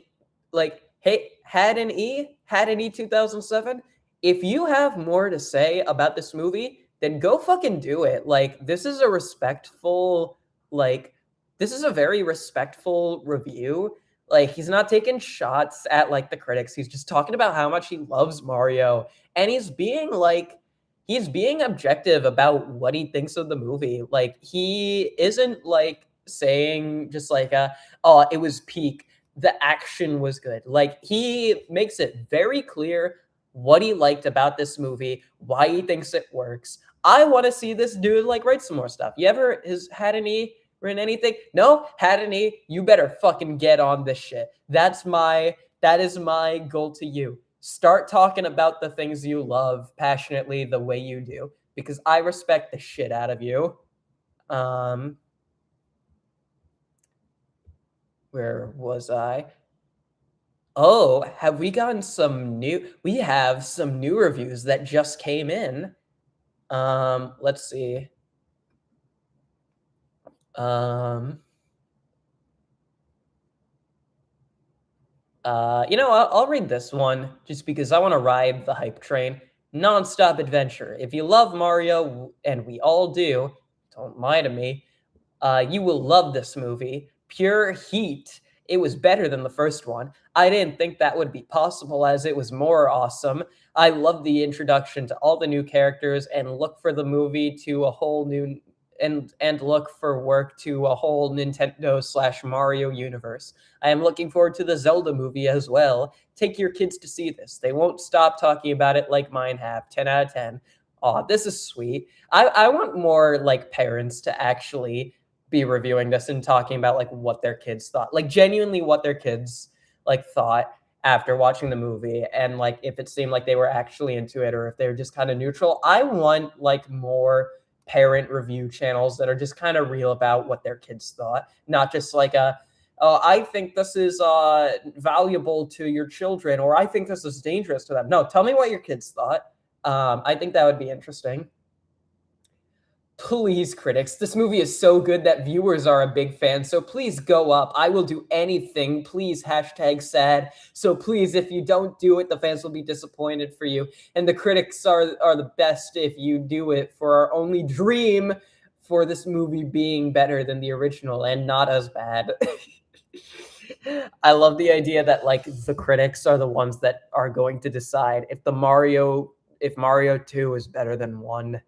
like, hey, had an E 2007. If you have more to say about this movie, then go fucking do it. Like, this is a respectful, like, this is a very respectful review. Like, he's not taking shots at like the critics. He's just talking about how much he loves Mario, and he's being objective about what he thinks of the movie. Like, he isn't like saying just like oh, it was peak, the action was good. Like, he makes it very clear what he liked about this movie, why he thinks it works. I want to see this dude like write some more stuff. You ever had any written anything? No? Had any? You better fucking get on this shit. That is my goal to you. Start talking about the things you love passionately the way you do, because I respect the shit out of you. Where was I? Oh, have we gotten some new we have some new reviews that just came in. Let's see. Um, I'll read this one just because I want to ride the hype train. Nonstop adventure. If you love Mario, and we all do, don't lie to me, you will love this movie. Pure heat. It was better than the first one. I didn't think that would be possible as it was more awesome. I love the introduction to all the new characters and look for the movie to a whole new and look for work to a whole Nintendo slash Mario universe. I am looking forward to the Zelda movie as well. Take your kids to see this. They won't stop talking about it like mine have. 10 out of 10. Aw, this is sweet. I want more like parents to actually be reviewing this and talking about like what their kids thought, like genuinely what their kids like thought after watching the movie, and like if it seemed like they were actually into it or if they were just kind of neutral. I want like more parent review channels that are just kind of real about what their kids thought, not just like a I think this is valuable to your children, or I think this is dangerous to them. No, tell me what your kids thought. I think that would be interesting. Please, critics, this movie is so good that viewers are a big fan, so please go up. I will do anything. Please, hashtag sad. So please, if you don't do it, the fans will be disappointed for you. And the critics are the best if you do it, for our only dream for this movie being better than the original and not as bad. I love the idea that like the critics are the ones that are going to decide if Mario 2 is better than 1.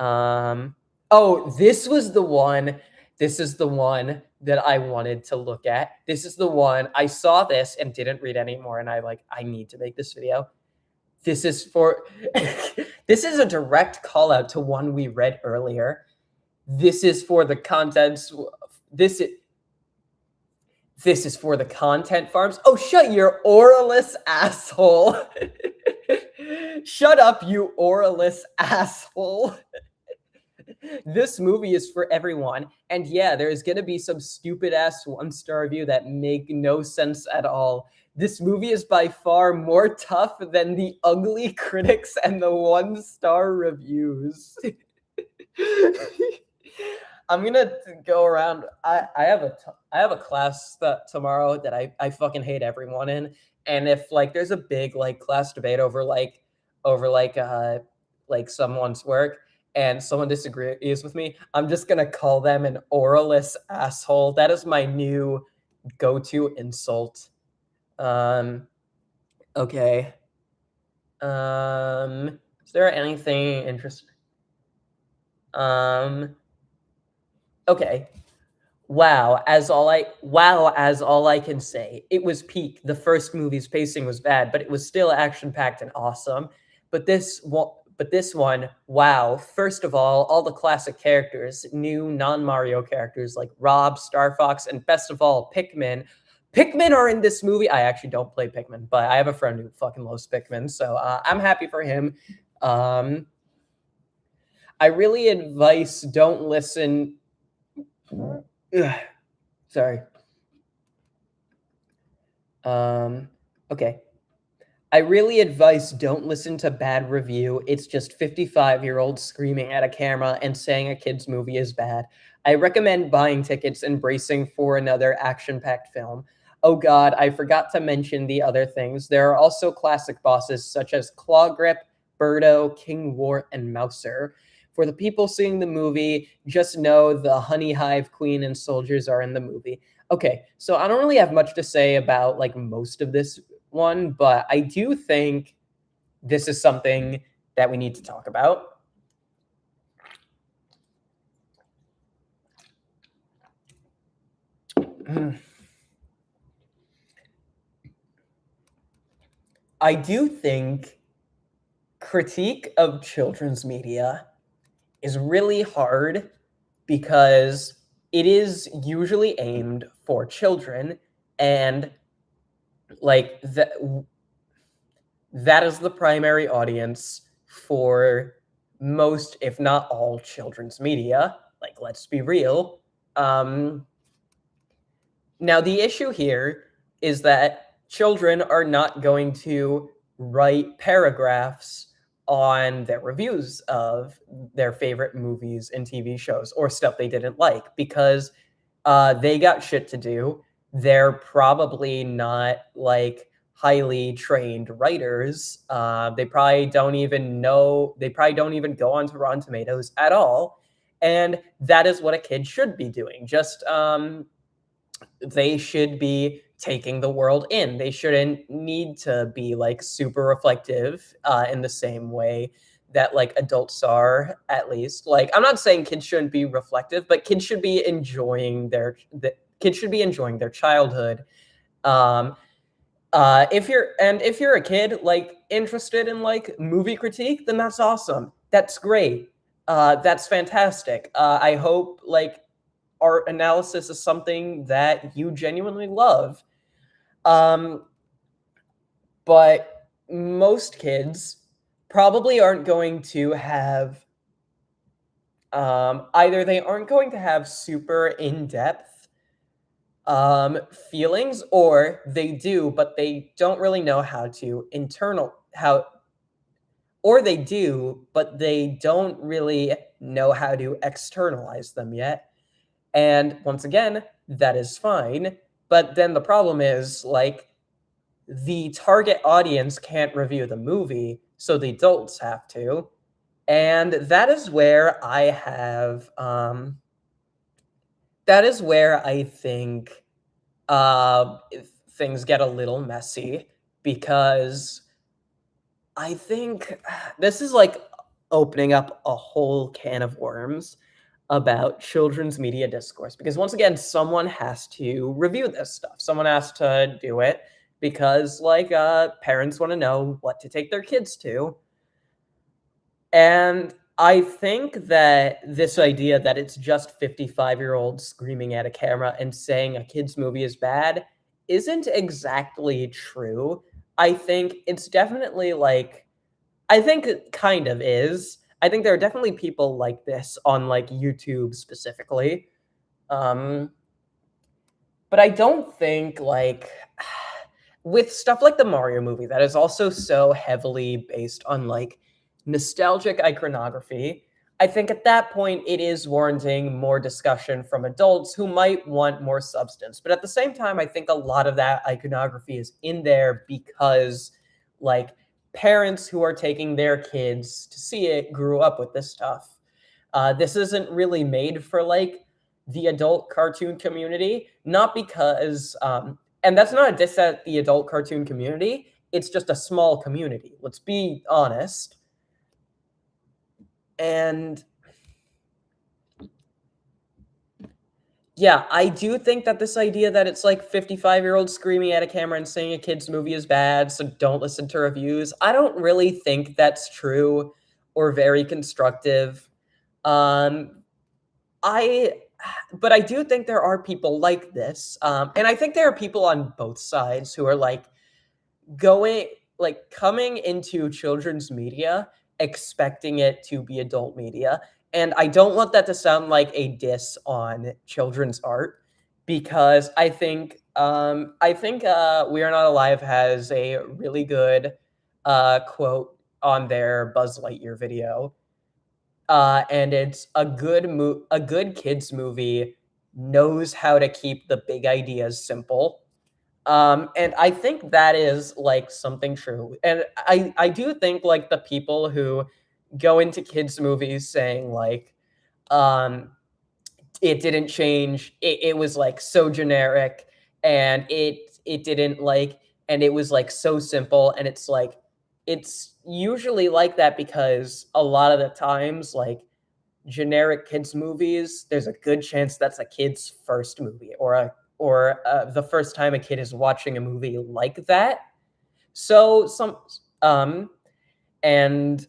Oh, this was the one. This is the one that I wanted to look at. This is the one I saw this and didn't read anymore, and I need to make this video. This is for this is a direct call out to one we read earlier. This is for the contents. This is for the content farms. Oh, shut your Auralus asshole. Shut up, you Auralus asshole. This movie is for everyone. And yeah, there's going to be some stupid ass 1-star review that make no sense at all. This movie is by far more tough than the ugly critics and the 1-star reviews. I'm gonna go around. I have a class that tomorrow that I fucking hate everyone in, and if like there's a big like class debate over someone's work and someone disagrees with me, I'm just gonna call them an Auralus asshole. That is my new go-to insult. Okay. Is there anything interesting? Okay. Wow, as all I can say. It was peak. The first movie's pacing was bad, but it was still action-packed and awesome. But this one, wow. First of all the classic characters, new non-Mario characters like Rob, Star Fox, and best of all, Pikmin. Pikmin are in this movie. I actually don't play Pikmin, but I have a friend who fucking loves Pikmin, so I'm happy for him. I really advise don't listen. Ugh, sorry. Okay. I really advise don't listen to bad review. It's just 55-year-olds screaming at a camera and saying a kid's movie is bad. I recommend buying tickets and bracing for another action-packed film. Oh god, I forgot to mention the other things. There are also classic bosses such as Claw Grip, Birdo, King Wart, and Mouser. For the people seeing the movie, just know the Honey Hive Queen and soldiers are in the movie. Okay, so I don't really have much to say about like most of this one, but I do think this is something that we need to talk about. I do think critique of children's media is really hard because it is usually aimed for children, and like that is the primary audience for most, if not all, children's media. Like, let's be real. Now, the issue here is that children are not going to write paragraphs on their reviews of their favorite movies and TV shows or stuff they didn't like because they got shit to do. They're probably not like highly trained writers. They probably don't even know, they probably don't even go onto Rotten Tomatoes at all. And that is what a kid should be doing. Just they should be taking the world in. They shouldn't need to be like super reflective in the same way that like adults are, at least. Like, I'm not saying kids shouldn't be reflective, but kids should be enjoying kids should be enjoying their childhood. Um, if you're a kid like interested in like movie critique, then that's awesome. That's great. That's fantastic. I hope like art analysis is something that you genuinely love. Um, but most kids probably aren't going to have either they aren't going to have super in-depth feelings, or they do, but they don't really know how to or they do, but they don't really know how to externalize them yet. And once again, that is fine. But then the problem is, like, the target audience can't review the movie, so the adults have to. And that is where I think uh, things get a little messy, because I think this is like opening up a whole can of worms about children's media discourse, because once again, someone has to review this stuff. Someone has to do it because like parents want to know what to take their kids to. And I think that this idea that it's just 55-year-olds screaming at a camera and saying a kid's movie is bad isn't exactly true. I think it's definitely like, I think it kind of is. I think there are definitely people like this on like YouTube specifically. Um, but I don't think like with stuff like the Mario movie that is also so heavily based on like nostalgic iconography, I think at that point it is warranting more discussion from adults who might want more substance. But at the same time, I think a lot of that iconography is in there because like parents who are taking their kids to see it grew up with this stuff. This isn't really made for like the adult cartoon community, not because, and that's not a diss at the adult cartoon community. It's just a small community. Let's be honest. And yeah, I do think that this idea that it's like 55-year-olds screaming at a camera and saying a kid's movie is bad, so don't listen to reviews, I don't really think that's true or very constructive. Um, I but I do think there are people like this, and I think there are people on both sides who are like going coming into children's media expecting it to be adult media. And I don't want that to sound like a diss on children's art, because I think We Are Not Alive has a really good quote on their Buzz Lightyear video. And it's a good kids movie knows how to keep the big ideas simple. And I think that is like something true. And I do think like the people who go into kids movies saying like um it didn't change, it was like so generic, and it didn't like, and it was like so simple, and it's like it's usually like that because a lot of the times like generic kids movies, there's a good chance that's a kid's first movie, the first time a kid is watching a movie like that. So um and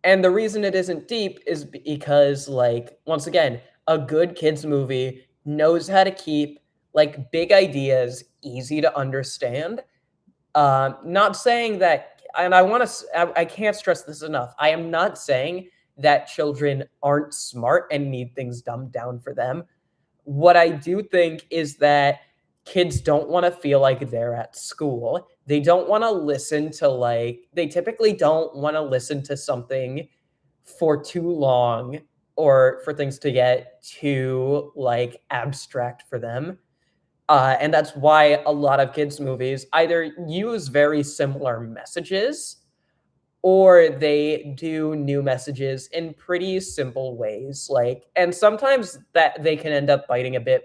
and the reason it isn't deep is because like once again, a good kids movie knows how to keep like big ideas easy to understand. Not saying that, and I can't stress this enough. I am not saying that children aren't smart and need things dumbed down for them. What I do think is that kids don't wanna feel like they're at school. They don't wanna listen to, like they typically don't wanna listen to something for too long or for things to get too, like, abstract for them. And that's why a lot of kids' movies either use very similar messages or they do new messages in pretty simple ways, like and sometimes that they can end up biting a bit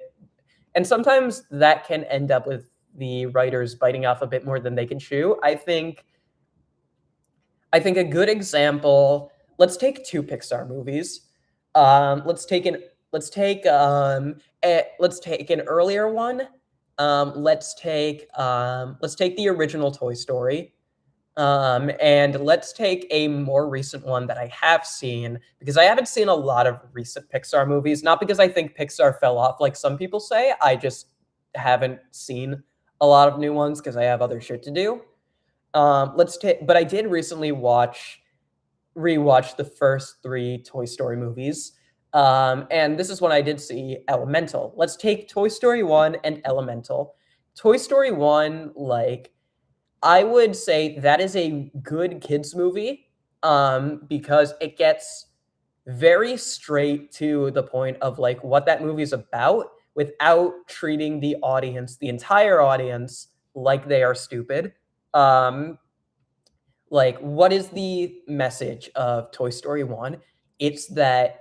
and sometimes that can end up with the writers biting off a bit more than they can chew. I think a good example let's take 2 Pixar movies. Let's take let's take an earlier one. Let's take the original Toy Story, and let's take a more recent one that I have seen, because I haven't seen a lot of recent Pixar movies, not because I think Pixar fell off like some people say, I just haven't seen a lot of new ones because I have other shit to do. But I did recently rewatch the first 3 Toy Story movies. And this is when I did see Elemental. Let's take Toy Story 1 and Elemental. Toy Story 1, like, I would say that is a good kids movie, because it gets very straight to the point of, like, what that movie is about without treating the entire audience, like they are stupid. Um, like, what is the message of Toy Story 1? It's that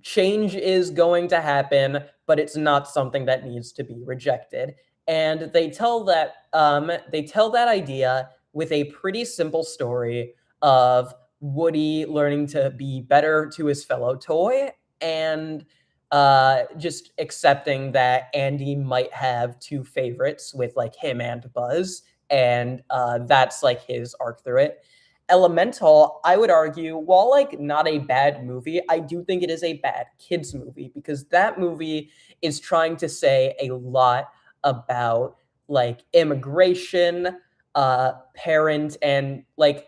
change is going to happen, but it's not something that needs to be rejected. And they tell that idea with a pretty simple story of Woody learning to be better to his fellow toy and just accepting that Andy might have 2 favorites with like him and Buzz, and that's like his arc through it. Elemental, I would argue, while like not a bad movie, I do think it is a bad kids movie because that movie is trying to say a lot about like immigration, parent and like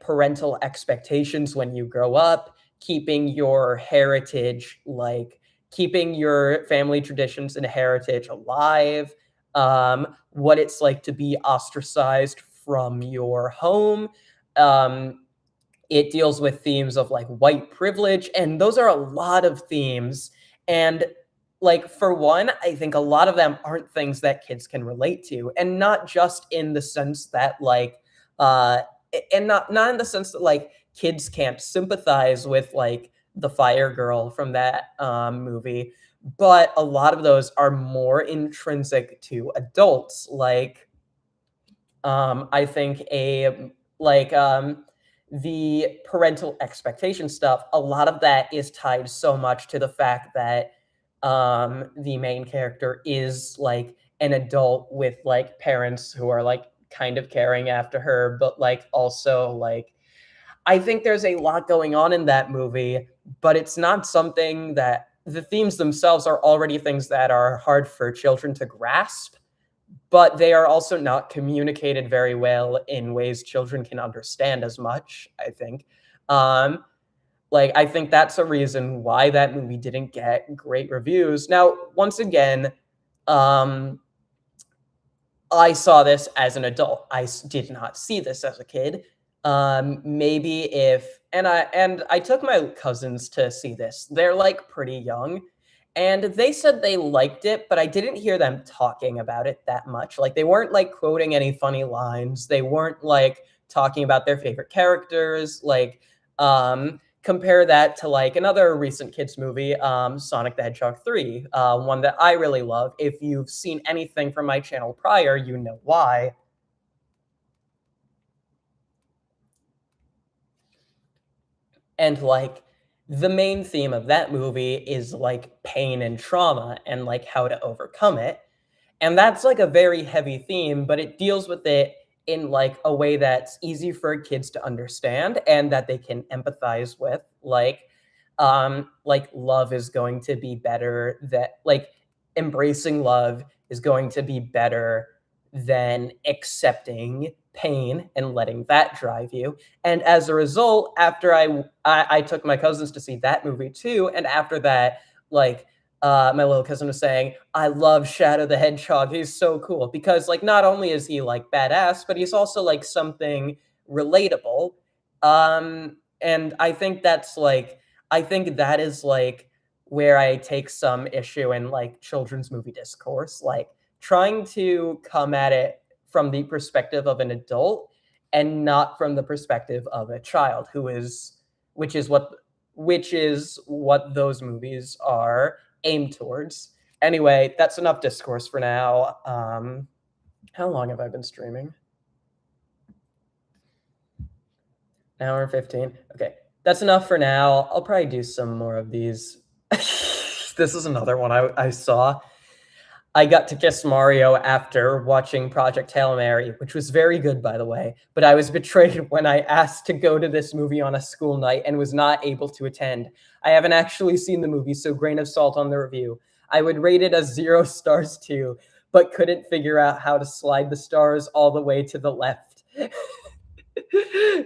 parental expectations when you grow up, keeping your heritage, like keeping your family traditions and heritage alive, what it's like to be ostracized from your home. um, it deals with themes of like white privilege, and those are a lot of themes. And like for one, I think a lot of them aren't things that kids can relate to, and not just in the sense that like, and not in the sense that like kids can't sympathize with like the fire girl from that movie, but a lot of those are more intrinsic to adults. Like I think the parental expectation stuff, a lot of that is tied so much to the fact that the main character is like an adult with like parents who are like kind of caring after her, but like also like I think there's a lot going on in that movie, but it's not something that the themes themselves are already things that are hard for children to grasp, but they are also not communicated very well in ways children can understand as much, I think. Um, like, I think that's a reason why that movie didn't get great reviews. Now, once again, um, I saw this as an adult. Did not see this as a kid. Maybe if and I took my cousins to see this. They're like pretty young, and they said they liked it, but I didn't hear them talking about it that much. Like they weren't like quoting any funny lines. They weren't like talking about their favorite characters. Like compare that to like another recent kids movie, Sonic the Hedgehog 3, one that I really love. If you've seen anything from my channel prior, you know why. And like the main theme of that movie is like pain and trauma and like how to overcome it. And that's like a very heavy theme, but it deals with it in like a way that's easy for kids to understand and that they can empathize with. Like love is going to be better, that like embracing love is going to be better than accepting pain and letting that drive you. And as a result, after I took my cousins to see that movie too, and after that, like my little cousin was saying, "I love Shadow the Hedgehog. He's so cool." Because, like, not only is he, like, badass, but he's also, like, something relatable. And I think that is, like, where I take some issue in, like, children's movie discourse, like, trying to come at it from the perspective of an adult and not from the perspective of a child who is which is what which is what those movies are aim towards. Anyway, that's enough discourse for now. How long have I been streaming? An hour and 15. Okay, that's enough for now. I'll probably do some more of these. This is another one I saw. I got to kiss Mario after watching Project Hail Mary, which was very good, by the way. But I was betrayed when I asked to go to this movie on a school night and was not able to attend. I haven't actually seen the movie, so grain of salt on the review. I would rate it as 0 stars too, but couldn't figure out how to slide the stars all the way to the left.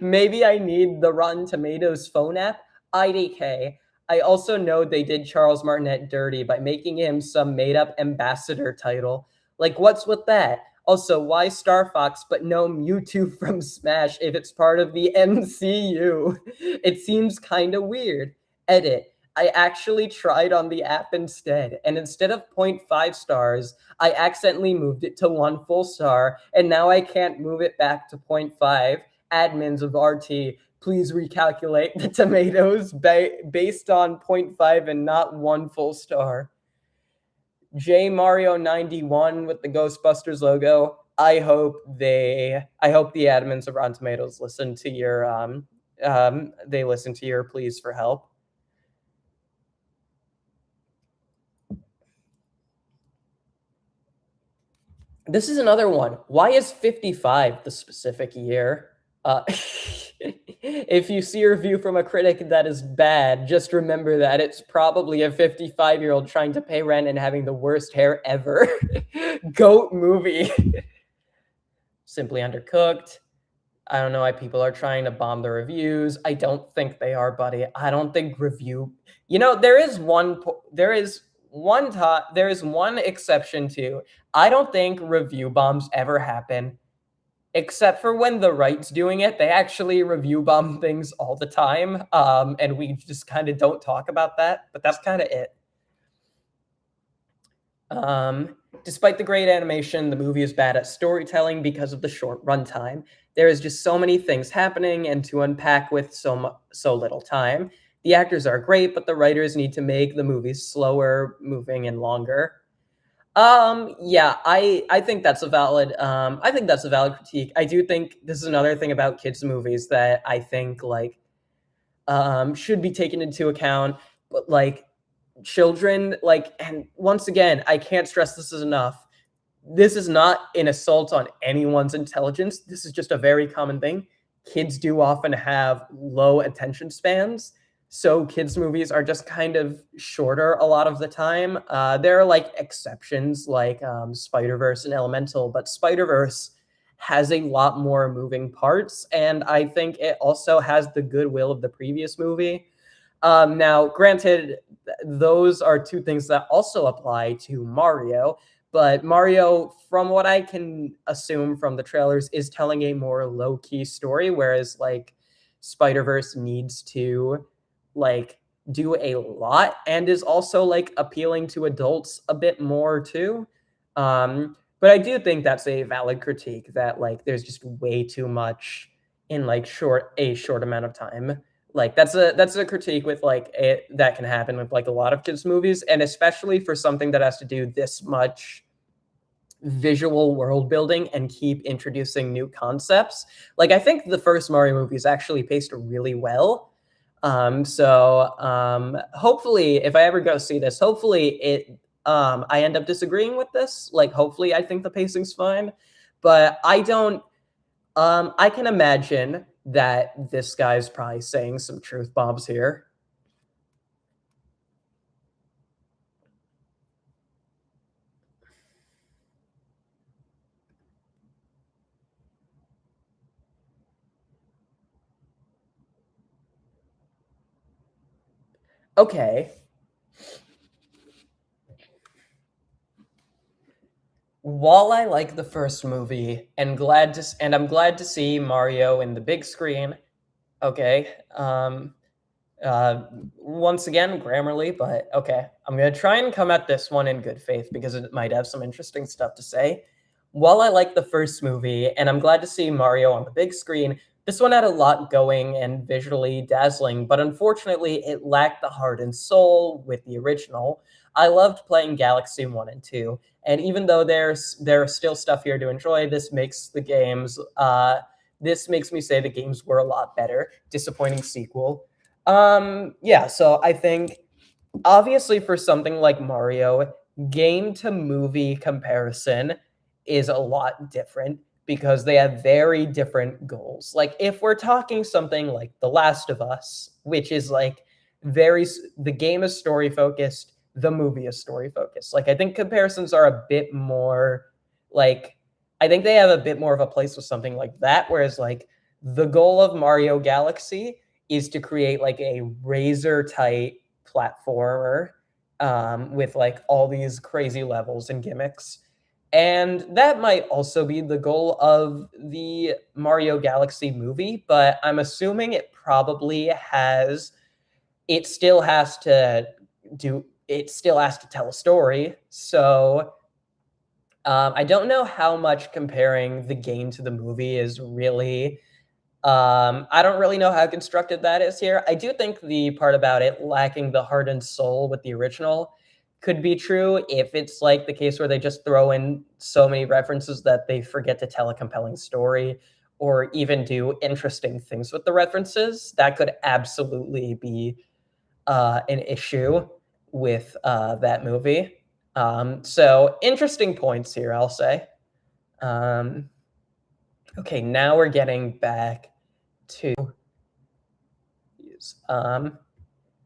Maybe I need the Rotten Tomatoes phone app. IDK. I also know they did Charles Martinet dirty by making him some made up ambassador title. Like, what's with that? Also, why Star Fox but no Mewtwo from Smash if it's part of the MCU? It seems kind of weird. Edit. I actually tried on the app instead, and instead of 0.5 stars, I accidentally moved it to 1 full star, and now I can't move it back to 0.5. Admins of RT, please recalculate the tomatoes based on 0.5 and not 1 full star. J Mario 91 with the Ghostbusters logo. I hope the admins of Rotten Tomatoes listen to your pleas for help. This is another one. Why is 55 the specific year? If you see a review from a critic that is bad, just remember that it's probably a 55-year-old trying to pay rent and having the worst hair ever. Goat movie. Simply Undercooked. I don't know why people are trying to bomb the reviews. I don't think they are, buddy. I don't think review. There is one exception to. I don't think review bombs ever happen, except for when the right's doing it. They actually review bomb things all the time, and we just kind of don't talk about that. But that's kind of it. Despite the great animation, the movie is bad at storytelling because of the short runtime. There is just so many things happening and to unpack with so little time. The actors are great, but the writers need to make the movies slower moving and longer. Yeah, I think that's a valid critique. I do think this is another thing about kids movies that I think should be taken into account. But children, and once again, I can't stress this enough. This is not an assault on anyone's intelligence. This is just a very common thing. Kids do often have low attention spans, so kids movies are just kind of shorter a lot of the time. There are exceptions like Spider-Verse and Elemental, but Spider-Verse has a lot more moving parts, and I think it also has the goodwill of the previous movie. Now, granted, those are two things that also apply to Mario, but Mario, from what I can assume from the trailers, is telling a more low-key story, whereas Spider-Verse needs to do a lot and is also appealing to adults a bit more too. But I do think that's a valid critique that there's just way too much in a short amount of time. That's a critique with that can happen with a lot of kids movies, and especially for something that has to do this much visual world building and keep introducing new concepts. I think the first Mario movie is actually paced really well. Hopefully, if I ever go see this, hopefully I end up disagreeing with this. Hopefully I think the pacing's fine, but I don't. I can imagine that this guy's probably saying some truth bombs here. Okay. while I like the first movie and I'm glad to see Mario in the big screen. Okay. Uh, Once again, Grammarly, but okay. I'm gonna try and come at this one in good faith because it might have some interesting stuff to say. While I like the first movie, and I'm glad to see Mario on the big screen, this one had a lot going and visually dazzling, but unfortunately, it lacked the heart and soul with the original. I loved playing Galaxy 1 and 2, and even though there's still stuff here to enjoy, this makes me say the games were a lot better. Disappointing sequel. Yeah, so I think obviously for something like Mario, game to movie comparison is a lot different because they have very different goals. Like if we're talking something like The Last of Us, which is like the game is story focused, the movie is story focused. Like I think comparisons are a bit more like I think they have a bit more of a place with something like that whereas like the goal of Mario Galaxy is to create like a razor tight platformer with like all these crazy levels and gimmicks. And that might also be the goal of the Mario Galaxy movie, but I'm assuming it still has to it still has to tell a story. So I don't know how much comparing the game to the movie is really I don't really know how constructed that is here. I do think the part about it lacking the heart and soul with the original could be true if it's like the case where they just throw in so many references that they forget to tell a compelling story or even do interesting things with the references. That could absolutely be an issue with that movie. So interesting points here, I'll say. Um, okay, now we're getting back to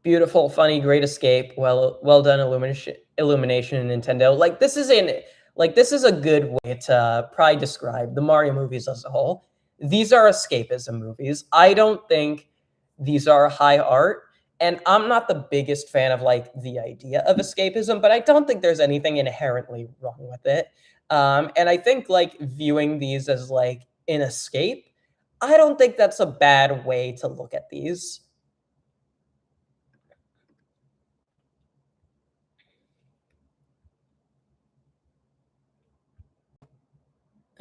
beautiful, funny, great escape, well done illumination Nintendo. This is a good way to probably describe the Mario movies as a whole. These are escapism movies. I don't think these are high art, and I'm not the biggest fan of like the idea of escapism, but I don't think there's anything inherently wrong with it. And I think like viewing these as like an escape, I don't think that's a bad way to look at these.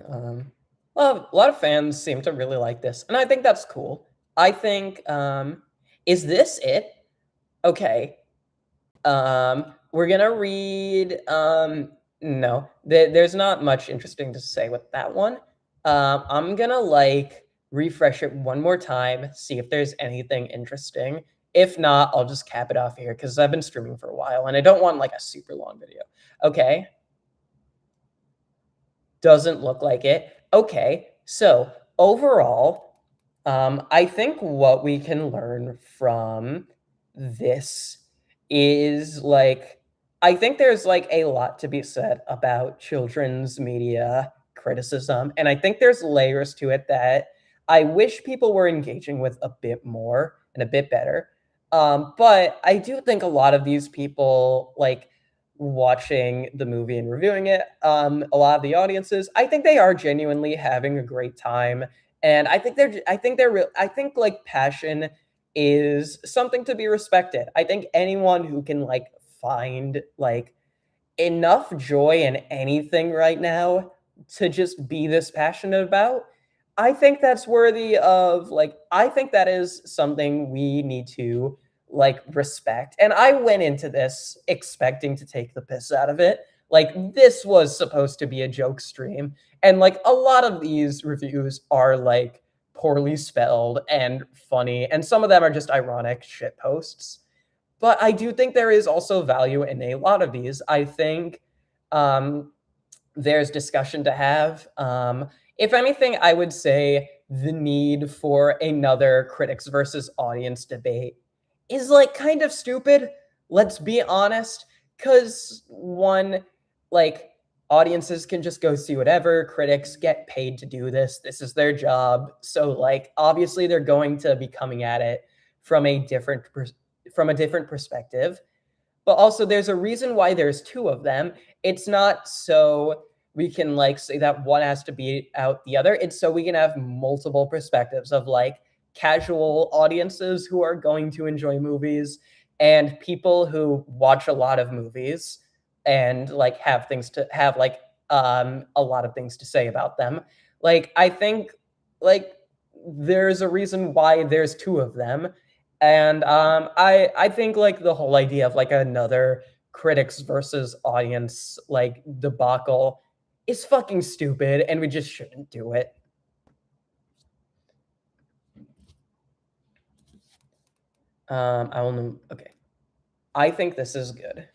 Um, well, a lot of fans seem to really like this, and I think that's cool. I think, is this it? Okay. We're gonna read. No, there's not much interesting to say with that one. I'm gonna like refresh it one more time, see if there's anything interesting. If not, I'll just cap it off here because I've been streaming for a while and I don't want like a super long video. Okay. Doesn't look like it. Okay, so overall, I think what we can learn from this is like, I think there's like a lot to be said about children's media criticism, and I think there's layers to it that I wish people were engaging with a bit more and a bit better. But I do think a lot of these people like watching the movie and reviewing it, a lot of the audiences, I think they are genuinely having a great time, and I think like passion is something to be respected. I think anyone who can like find like enough joy in anything right now to just be this passionate about, I think that's worthy of like I think that is something we need to like respect. And I went into this expecting to take the piss out of it. Like this was supposed to be a joke stream and like a lot of these reviews are like poorly spelled and funny and some of them are just ironic shit posts. But I do think there is also value in a lot of these. I think um, there's discussion to have. If anything, I would say the need for another critics versus audience debate is like kind of stupid. Let's be honest. Because one, like, audiences can just go see whatever. Critics get paid to do this. This is their job. So, like, obviously, they're going to be coming at it from from a different perspective. But also, there's a reason why there's two of them. It's not so we can like say that one has to beat out the other. And so we can have multiple perspectives of like casual audiences who are going to enjoy movies and people who watch a lot of movies and like have things to have like a lot of things to say about them. Like I think like there's a reason why there's two of them. And I think like the whole idea of like another critics versus audience like debacle is fucking stupid and we just shouldn't do it. I will know. Okay. I think this is good.